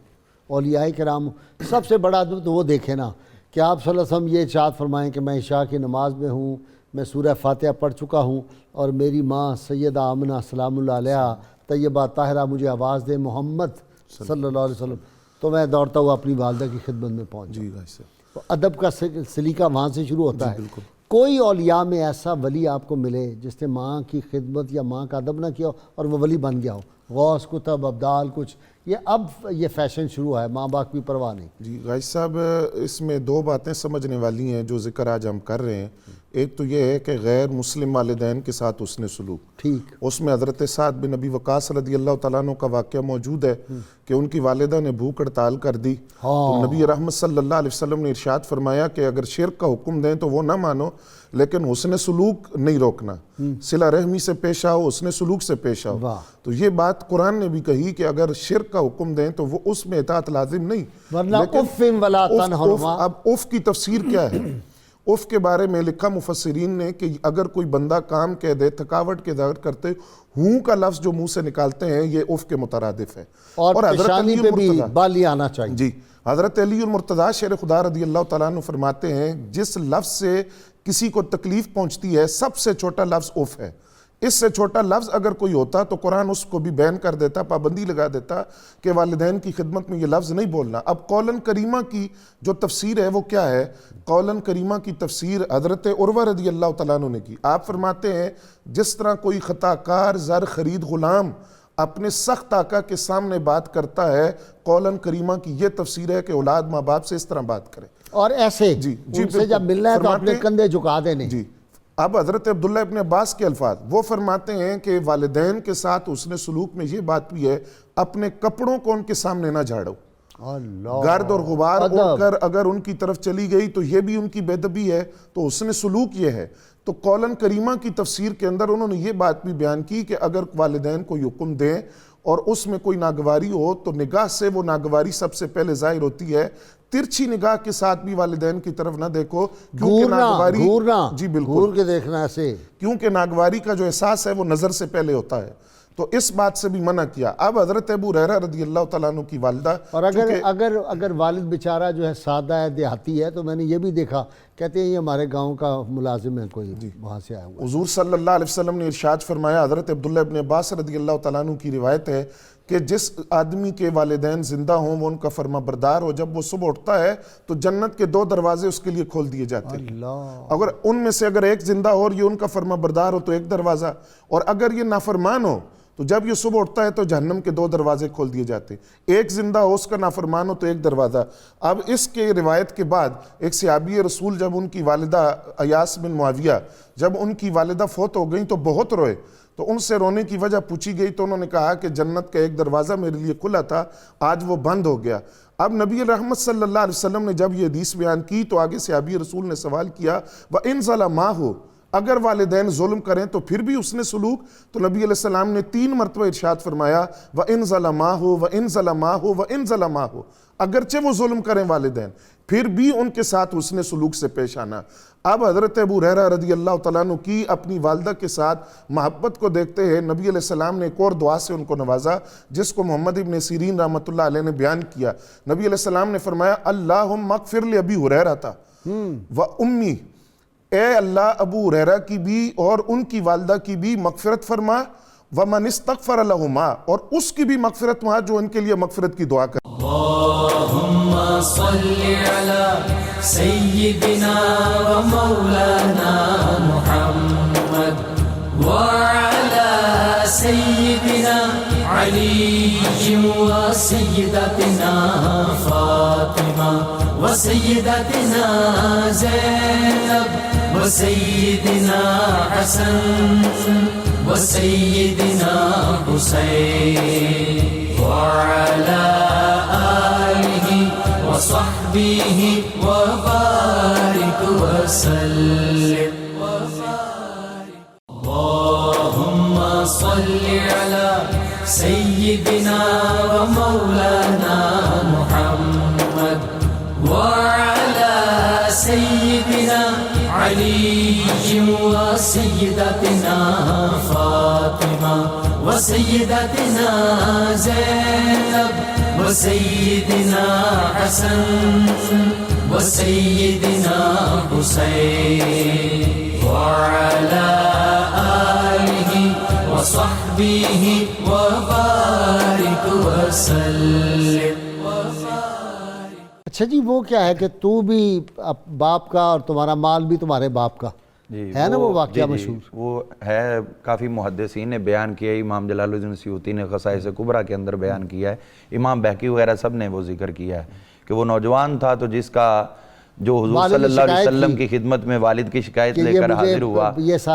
اولیاء کرام ہوں، سب سے بڑا ادب تو وہ دیکھیں نا کہ آپ صلی اللہ علیہ وسلم یہ ارشاد فرمائیں کہ میں عشاء کی نماز میں ہوں، میں سورہ فاتحہ پڑھ چکا ہوں اور میری ماں سیدہ آمنہ سلام اللہ علیہا طیبہ طاہرہ مجھے آواز دے محمد صلی اللہ علیہ وسلم، تو میں دوڑتا ہوا اپنی والدہ کی خدمت میں پہنچ جاؤں. تو ادب کا سلیقہ وہاں سے شروع ہوتا ہے. کوئی اولیاء میں ایسا ولی آپ کو ملے جس نے ماں کی خدمت یا ماں کا ادب نہ کیا ہو اور وہ ولی بن گیا ہو؟ غوث، کتب، ابدال، کچھ اب یہ فیشن شروع ہے، ماں باپ کی پرواہ نہیں. جی غازی صاحب، اس میں دو باتیں سمجھنے والی ہیں جو ذکر آج ہم کر رہے ہیں. ایک تو یہ ہے کہ غیر مسلم والدین کے ساتھ اس نے سلوک، ٹھیک، اس میں حضرت سعد بن ابی وقاص رضی اللہ تعالیٰ عنہ کا واقعہ موجود ہے کہ ان کی والدہ نے بھوک ہڑتال کر دی، تو نبی رحمت صلی اللہ علیہ وسلم نے ارشاد فرمایا کہ اگر شرک کا حکم دیں تو وہ نہ مانو، لیکن حسن سلوک نہیں روکنا، صلہ رحمی سے پیش آؤ، حسن سلوک سے پیش آؤ. تو یہ بات قرآن نے بھی کہی کہ اگر شرک کا حکم دیں تو وہ اس میں اطاعت لازم نہیں، ورنہ اف ولا تنہرما. اب اف کی تفسیر کیا ہے؟ اف کے بارے میں لکھا مفسرین نے کہ اگر کوئی بندہ کام کہہ دے، تھکاوٹ کے ظاہر کرتے ہوں کا لفظ جو منہ سے نکالتے ہیں یہ اف کے مترادف ہے. اور پیشانی پہ بھی بالی آنا چاہیے. جی حضرت علی المرتضیٰ شیر خدا رضی اللہ تعالیٰ عنہ فرماتے ہیں جس لفظ سے کسی کو تکلیف پہنچتی ہے سب سے چھوٹا لفظ اف ہے. اس سے چھوٹا لفظ اگر کوئی ہوتا تو قرآن اس کو بھی بین کر دیتا، پابندی لگا دیتا کہ والدین کی خدمت میں یہ لفظ نہیں بولنا. اب قولن کریمہ کی جو تفسیر ہے وہ کیا ہے؟ قولن کریمہ کی تفسیر حضرت عروہ رضی اللہ تعالیٰ عنہ نے کی. آپ فرماتے ہیں جس طرح کوئی خطا کار زر خرید غلام اپنے سخت آقا کے سامنے بات کرتا ہے، قولن کریمہ کی یہ تفسیر ہے کہ اولاد ماں باپ سے اس طرح بات کرے. اور ایسے ان سے جب ملنا ہے تو اپنے کندھے جھکا دینے. جی اب حضرت عبداللہ ابن عباس کے الفاظ، وہ فرماتے ہیں کہ والدین کے ساتھ اس نے سلوک میں یہ بات بھی ہے اپنے کپڑوں کو ان کے سامنے نہ جھاڑو، گرد اور غبار اڑ کر اگر ان کی طرف چلی گئی تو یہ بھی ان کی بے ادبی ہے، تو اس نے سلوک یہ ہے۔ تو قولن کریمہ کی تفسیر کے اندر انہوں نے یہ بات بھی بیان کی کہ اگر والدین کو حکم دیں اور اس میں کوئی ناگواری ہو تو نگاہ سے وہ ناگواری سب سے پہلے ظاہر ہوتی ہے، ترچھی نگاہ کے ساتھ بھی والدین کی طرف نہ دیکھو، کیونکہ ناگواری جی بالکل گھور کے دیکھنا ایسے، کیونکہ ناگواری کا جو احساس ہے وہ نظر سے پہلے ہوتا ہے، تو اس بات سے بھی منع کیا۔ اب حضرت ابو ہریرہ رضی اللہ تعالیٰ عنہ کی والدہ، اور اگر والد بیچارہ جو ہے سادہ ہے، دیہاتی ہے، تو میں نے یہ بھی دیکھا، کہتے ہیں یہ ہمارے گاؤں کا ملازم ہے کوئی، وہاں سے آیا ہوا۔ حضور صلی اللہ علیہ وسلم نے ارشاد فرمایا، حضرت عبداللہ ابن عباس رضی اللہ تعالیٰ عنہ کی روایت ہے کہ جس آدمی کے والدین زندہ ہوں وہ ان کا فرما بردار ہو، جب وہ صبح اٹھتا ہے تو جنت کے 2 دروازے اس کے لیے کھول دیے جاتے ہیں، اگر ان میں سے اگر ایک زندہ ہو اور یہ ان کا فرما بردار ہو تو 1 دروازہ، اور اگر یہ نافرمان ہو تو جب یہ صبح اٹھتا ہے تو جہنم کے 2 دروازے کھول دیے جاتے ہیں، ایک زندہ ہو اس کا نافرمان ہو تو 1 دروازہ۔ اب اس کے روایت کے بعد ایک صحابی رسول جب ان کی والدہ ایاس بن معاویہ جب ان کی والدہ فوت ہو گئیں تو بہت روئے، تو ان سے رونے کی وجہ پوچھی گئی تو انہوں نے کہا کہ جنت کا 1 دروازہ میرے لیے کھلا تھا، آج وہ بند ہو گیا۔ اب نبی رحمت صلی اللہ علیہ وسلم نے جب یہ حدیث بیان کی تو آگے صحابی رسول نے سوال کیا، وَإِن ظَلَمَاهُ، اگر والدین ظلم کریں تو پھر بھی اس نے سلوک؟ تو نبی علیہ السلام نے 3 مرتبہ ارشاد فرمایا، وَإِن ظَلَمَاهُ وَإِن ظَلَمَاهُ وَإِن ظَلَمَاهُ، اگرچہ وہ ظلم کریں والدین پھر بھی ان کے ساتھ اس نے سلوک سے پیش آنا۔ اب حضرت ابو ہریرہ رضی اللہ تعالیٰ عنہ کی اپنی والدہ کے ساتھ محبت کو دیکھتے ہیں نبی علیہ السلام نے ایک اور دعا سے ان کو نوازا، جس کو محمد ابن سیرین رحمۃ اللہ علیہ نے بیان کیا۔ نبی علیہ السلام نے فرمایا، اللہم اغفر لأبی ہریرہ و امی، اے اللہ ابو ہریرہ کی بھی اور ان کی والدہ کی بھی مغفرت فرما، ومن استغفر لہما، اور اس کی بھی مغفرت وہاں جو ان کے لیے مغفرت کی دعا کر۔ اللهم صل على سيدنا ومولانا محمد وعلى سيدنا علي وسيدتنا فاطمة وسيدتنا زينب وسيدنا حسن وسيدنا حسين وعلى آله وصحبه وبارك وسلم اللهم صل على سيدنا ومولانا محمد وعلى سيدنا علي وسيدتنا فاطمة وسيدتنا زينب وسيدنا حسن وسيدنا حسين وعلى آله وصحبه وبارك وسلم۔ اچھا جی، وہ کیا ہے کہ تو بھی باپ کا اور تمہارا مال بھی تمہارے باپ کا ہے نا، وہ واقعہ مشہور وہ ہے، کافی محدثین نے بیان کیا ہے، امام جلال الدین سیوطی نے خصائص کبریٰ کے اندر بیان کیا ہے، امام بہقی وغیرہ سب نے وہ ذکر کیا ہے کہ وہ نوجوان تھا تو جس کا جو حضور صلی اللہ علیہ وسلم کی خدمت میں والد کی شکایت لے کر حاضر ہوا،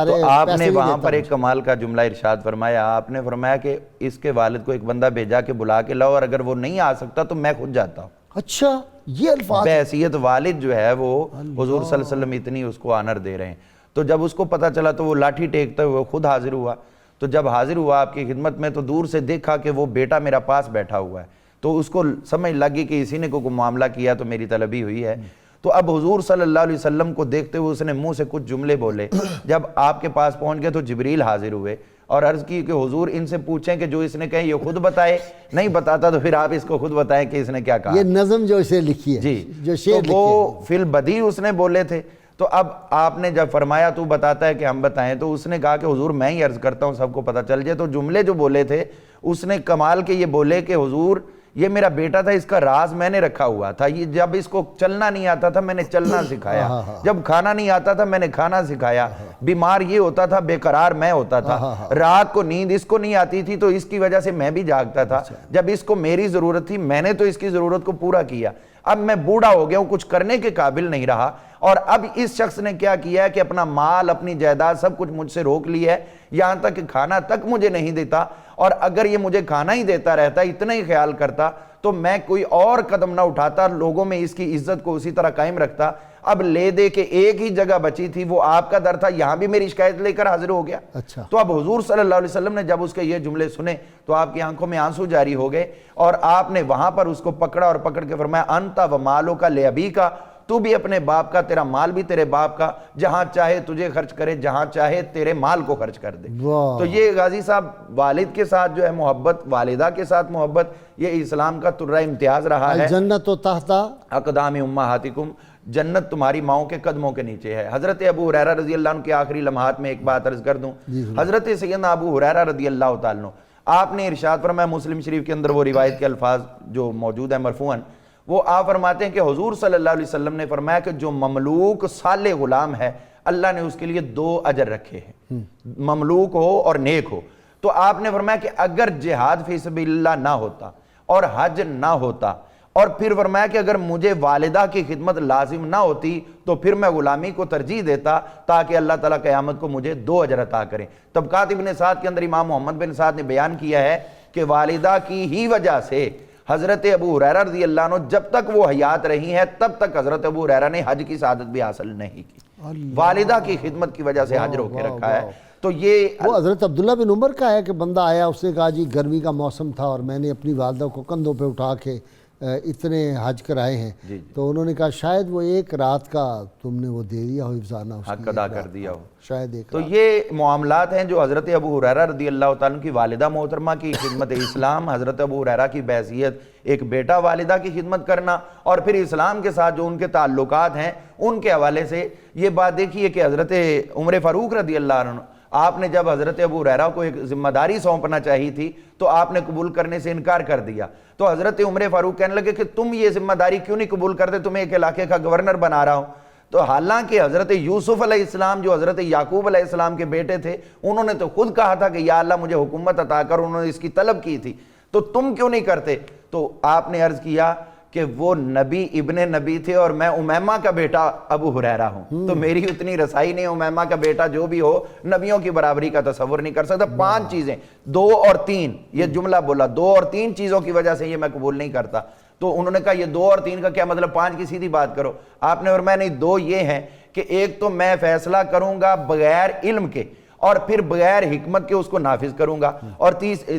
تو آپ نے وہاں پر ایک کمال کا جملہ ارشاد فرمایا، آپ نے فرمایا کہ اس کے والد کو ایک بندہ بھیجا کے بلا کے لاؤ، اور اگر وہ نہیں آ سکتا تو میں خود جاتا ہوں۔ اچھا، یہ الفاظ بحیثیت والد جو ہے وہ حضور صلی اللہ علیہ وسلم اتنی اس کو آنر دے رہے ہیں، تو جب اس کو پتہ چلا تو وہ لاٹھی ٹیکتے ہوئے خود حاضر ہوا، تو جب حاضر ہوا آپ کی خدمت میں تو دور سے دیکھا کہ وہ بیٹا میرا پاس بیٹھا ہوا ہے، تو اس کو سمجھ لگی کہ اسی نے کوئی معاملہ کیا تو میری طلبی ہوئی ہے۔ تو اب حضور صلی اللہ علیہ وسلم کو دیکھتے ہوئے اس نے منہ سے کچھ جملے بولے، جب آپ کے پاس پہنچ گئے تو جبریل حاضر ہوئے اور عرض کی کہ حضور ان سے پوچھیں کہ جو اس نے کہیں یہ خود بتائے، نہیں بتاتا تو پھر آپ اس کو خود بتائیں کہ اس نے کیا کہا۔ یہ نظم جو اسے لکھی ہے، جی، جو شعر لکھی ہے، وہ فی البدیع اس نے بولے تھے، تو اب آپ نے جب فرمایا تو بتاتا ہے کہ ہم بتائیں، تو اس نے کہا کہ حضور میں ہی عرض کرتا ہوں سب کو پتہ چل جائے۔ تو جملے جو بولے تھے اس نے کمال کے یہ بولے کہ حضور یہ میرا بیٹا تھا، اس کا راز میں نے رکھا ہوا تھا، یہ جب اس کو چلنا نہیں آتا تھا میں نے چلنا سکھایا، جب کھانا نہیں آتا تھا میں نے کھانا سکھایا، بیمار یہ ہوتا تھا، بے قرار میں ہوتا تھا، رات کو نیند اس کو نہیں آتی تھی تو اس کی وجہ سے میں بھی جاگتا تھا، جب اس کو میری ضرورت تھی میں نے تو اس کی ضرورت کو پورا کیا، اب میں بوڑھا ہو گیا ہوں، کچھ کرنے کے قابل نہیں رہا، اور اب اس شخص نے کیا کیا ہے کہ اپنا مال اپنی جائیداد سب کچھ مجھ سے روک لیا ہے, یہاں تک کہ کھانا تک مجھے نہیں دیتا, اور اگر یہ مجھے کھانا ہی دیتا رہتا, اتنا ہی خیال کرتا, تو میں کوئی اور قدم نہ اٹھاتا, لوگوں میں اس کی عزت کو اسی طرح قائم رکھتا. اب لے دے کے ایک ہی جگہ بچی تھی, وہ آپ کا در تھا, یہاں بھی میری شکایت لے کر حاضر ہو گیا. اچھا. تو اب حضور صلی اللہ علیہ وسلم نے جب اس کے یہ جملے سنے تو آپ کی آنکھوں میں آنسو جاری ہو گئے, اور آپ نے وہاں پر اس کو پکڑا اور پکڑ کے فرمایا انت و مالو کا لے ابی کا, تو بھی اپنے باپ کا, تیرا مال بھی تیرے باپ کا, جہاں چاہے تجھے خرچ کرے, جہاں چاہے تیرے مال کو خرچ کر دے. تو یہ غازی صاحب والد کے ساتھ جو ہے محبت, والدہ کے ساتھ محبت, یہ اسلام کا ترہ امتیاز رہا ہے. جنت و تحت اقدام امہاتکم, جنت تمہاری ماؤں کے قدموں کے نیچے ہے. حضرت ابو ہریرہ رضی اللہ عنہ کے آخری لمحات میں ایک بات عرض کر دوں. حضرت سیدنا ابو ہریرہ رضی اللہ تعالیٰ عنہ, آپ نے ارشاد فرمایا, مسلم شریف کے اندر وہ روایت کے الفاظ جو موجود ہیں مرفوعاً, وہ آپ فرماتے ہیں کہ حضور صلی اللہ علیہ وسلم نے فرمایا کہ جو مملوک صالح غلام ہے, اللہ نے اس کے لیے 2 اجر رکھے ہیں, مملوک ہو اور نیک ہو. تو آپ نے فرمایا کہ اگر جہاد فی سبیل اللہ نہ ہوتا اور حج نہ ہوتا, اور پھر فرمایا کہ اگر مجھے والدہ کی خدمت لازم نہ ہوتی تو پھر میں غلامی کو ترجیح دیتا تاکہ اللہ تعالیٰ قیامت کو مجھے 2 اجر عطا کریں. طبقات ابن سعد کے اندر امام محمد بن سعد نے بیان کیا ہے کہ والدہ کی ہی وجہ سے حضرت ابو ہریرہ رضی اللہ عنہ جب تک وہ حیات رہی ہیں تب تک حضرت ابو ہریرہ نے حج کی سعادت بھی حاصل نہیں کی. والدہ کی خدمت کی وجہ سے حج روکے رکھا ہے. تو یہ وہ حضرت عبداللہ بن عمر کا ہے کہ بندہ آیا, اس نے کہا جی گرمی کا موسم تھا اور میں نے اپنی والدہ کو کندھوں پہ اٹھا کے اتنے حج کرائے ہیں, تو انہوں نے کہا شاید وہ ایک رات کا تم نے وہ دے دیا ہو, افزانہ حق ادا کر دیا ہو, شاید ایک. تو یہ معاملات ہیں جو حضرت ابو ہریرہ رضی اللہ تعالیٰ کی والدہ محترمہ کی خدمت اسلام, حضرت ابو ہریرہ کی بحیثیت ایک بیٹا والدہ کی خدمت کرنا, اور پھر اسلام کے ساتھ جو ان کے تعلقات ہیں ان کے حوالے سے یہ بات دیکھیے کہ حضرت عمر فاروق رضی اللہ عنہ, آپ نے جب حضرت ابو ہریرہ کو ایک ذمہ داری سونپنا چاہی تھی تو آپ نے قبول کرنے سے انکار کر دیا. تو حضرت عمر فاروق کہنے لگے کہ تم یہ ذمہ داری کیوں نہیں قبول کرتے, تمہیں ایک علاقے کا گورنر بنا رہا ہوں. تو حالانکہ حضرت یوسف علیہ السلام جو حضرت یعقوب علیہ السلام کے بیٹے تھے, انہوں نے تو خود کہا تھا کہ یا اللہ مجھے حکومت عطا کر, انہوں نے اس کی طلب کی تھی, تو تم کیوں نہیں کرتے. تو آپ نے عرض کیا کہ وہ نبی ابن نبی تھے اور میں امیمہ کا بیٹا ابو ہریرہ ہوں, تو میری اتنی رسائی نہیں, امیمہ کا بیٹا جو بھی ہو نبیوں کی برابری کا تصور نہیں کر سکتا. 5 چیزیں 2 اور 3 یہ جملہ بولا, 2 اور 3 چیزوں کی وجہ سے یہ میں قبول نہیں کرتا. تو انہوں نے کہا یہ 2 اور 3 کا کیا مطلب, 5 کی سیدھی بات کرو. آپ نے فرمایا نہیں, 2 یہ ہیں کہ ایک تو میں فیصلہ کروں گا بغیر علم کے اور پھر بغیر حکمت کے اس کو نافذ کروں گا, اور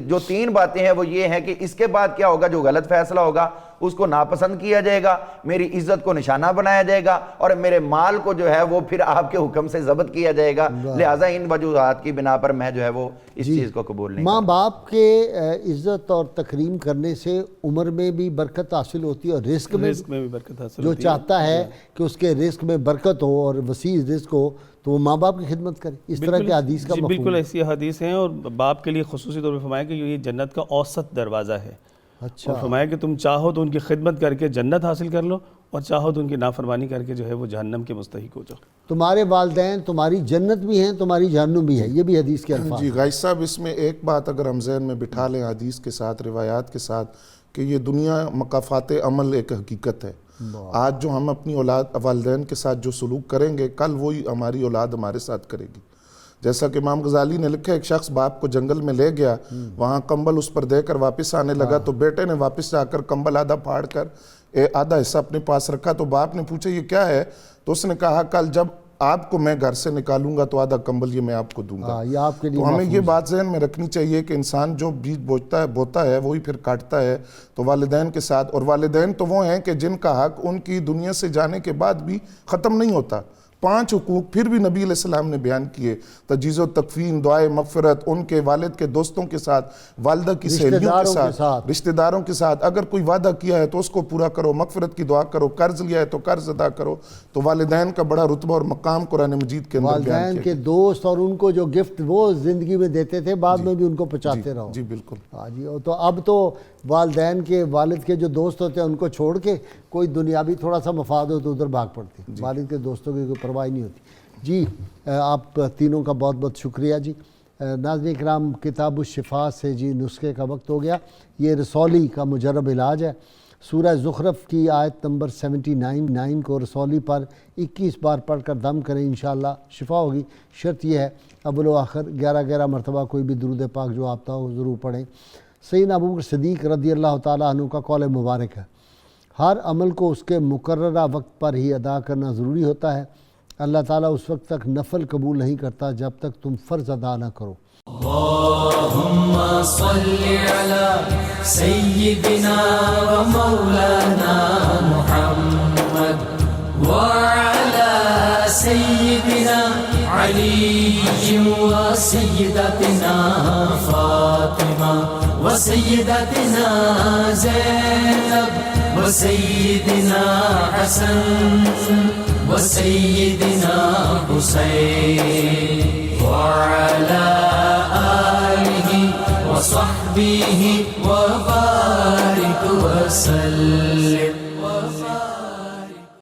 جو 3 باتیں ہیں وہ یہ ہیں کہ اس کے بعد کیا ہوگا, جو غلط فیصلہ ہوگا اس کو ناپسند کیا جائے گا, میری عزت کو نشانہ بنایا جائے گا, اور میرے مال کو جو ہے وہ پھر آپ کے حکم سے ضبط کیا جائے گا. لہٰذا ان وجوہات کی بنا پر میں جو ہے وہ اس چیز کو قبول نہیں. ماں باپ کے عزت اور تکریم کرنے سے عمر میں بھی برکت حاصل ہوتی ہے اور رزق میں بھی برکت حاصل جو ہوتی ہے. چاہتا ہے کہ اس کے رزق میں برکت ہو اور وسیع رزق ہو تو وہ ماں باپ کی خدمت کرے. اس طرح کے حدیث کا مفہوم بالکل ایسی حدیث ہیں, اور باپ کے لیے خصوصی طور پہ فرمایا کہ یہ جنت کا اوسط دروازہ ہے. اچھا, اور فرمایا کہ تم چاہو تو ان کی خدمت کر کے جنت حاصل کر لو, اور چاہو تو ان کی نافرمانی کر کے جو ہے وہ جہنم کے مستحق ہو جاؤ. تمہارے والدین تمہاری جنت بھی ہیں, تمہاری جہنم بھی ہے, یہ بھی حدیث کے الفاظ. جی غائز صاحب, اس میں ایک بات اگر ہم ذہن میں بٹھا لیں حدیث کے ساتھ, روایات کے ساتھ, کہ یہ دنیا مقافات عمل ایک حقیقت ہے. آج جو ہم اپنی والدین کے ساتھ جو سلوک کریں گے, کل وہی ہماری اولاد ہمارے ساتھ کرے گی. جیسا کہ امام غزالی نے لکھا, ایک شخص باپ کو جنگل میں لے گیا, وہاں کمبل اس پر دے کر واپس آنے لگا, تو بیٹے نے واپس جا کر کمبل آدھا پھاڑ کر آدھا حصہ اپنے پاس رکھا. تو باپ نے پوچھا یہ کیا ہے, تو اس نے کہا کل جب آپ کو میں گھر سے نکالوں گا تو آدھا کمبل یہ میں آپ کو دوں گا. تو ہمیں یہ بات ذہن میں رکھنی چاہیے کہ انسان جو بیج بوتا ہے وہی پھر کاٹتا ہے. تو والدین کے ساتھ, اور والدین تو وہ ہیں کہ جن کا حق ان کی دنیا سے جانے کے بعد بھی ختم نہیں ہوتا. 5 حقوق پھر بھی نبی علیہ السلام نے بیان کیے, تجہیز و تکفین, دعائے مغفرت, ان کے والد کے دوستوں کے ساتھ, والدہ کی سہیلیوں کے ساتھ, رشتہ داروں کے ساتھ. اگر کوئی وعدہ کیا ہے تو اس کو پورا کرو, مغفرت کی دعا کرو, قرض لیا ہے تو قرض ادا کرو. تو والدین کا بڑا رتبہ اور مقام قرآن مجید کے اندر بیان کیا. والدین کے دوست اور ان کو جو گفٹ وہ زندگی میں دیتے تھے, بعد میں بھی ان کو پہنچاتے رہو. جی بالکل. ہاں جی. تو اب تو والدین کے والد کے جو دوست ہوتے ہیں ان کو چھوڑ کے کوئی دنیاوی تھوڑا سا مفاد ہو تو ادھر بھاگ پڑتے ہیں. والد کے دوستوں کی کوئی پرواہ نہیں ہوتی. جی آپ تینوں کا بہت بہت شکریہ. جی ناظرین کرام, کتاب الشفا سے جی نسخے کا وقت ہو گیا. یہ رسولی کا مجرب علاج ہے. سورہ زخرف کی آیت نمبر 79 کو رسولی پر 21 بار پڑھ کر دم کریں، انشاءاللہ شفا ہوگی۔ شرط یہ ہے اول و آخر 11 مرتبہ کوئی بھی درود پاک جو آتا ہو ضرور پڑھیں۔ سیدنا ابوبکر صدیق رضی اللہ تعالیٰ عنہ کا قول مبارک ہے، ہر عمل کو اس کے مقررہ وقت پر ہی ادا کرنا ضروری ہوتا ہے، اللہ تعالیٰ اس وقت تک نفل قبول نہیں کرتا جب تک تم فرض ادا نہ کرو۔ اللهم صل على سيدنا ومولانا محمد وعلى سيدنا علي وسيدتنا فاطمة وسيدتنا زينب وسيدنا حسن وسيدنا حسين وعلى آله وصحبه وبارك وسلم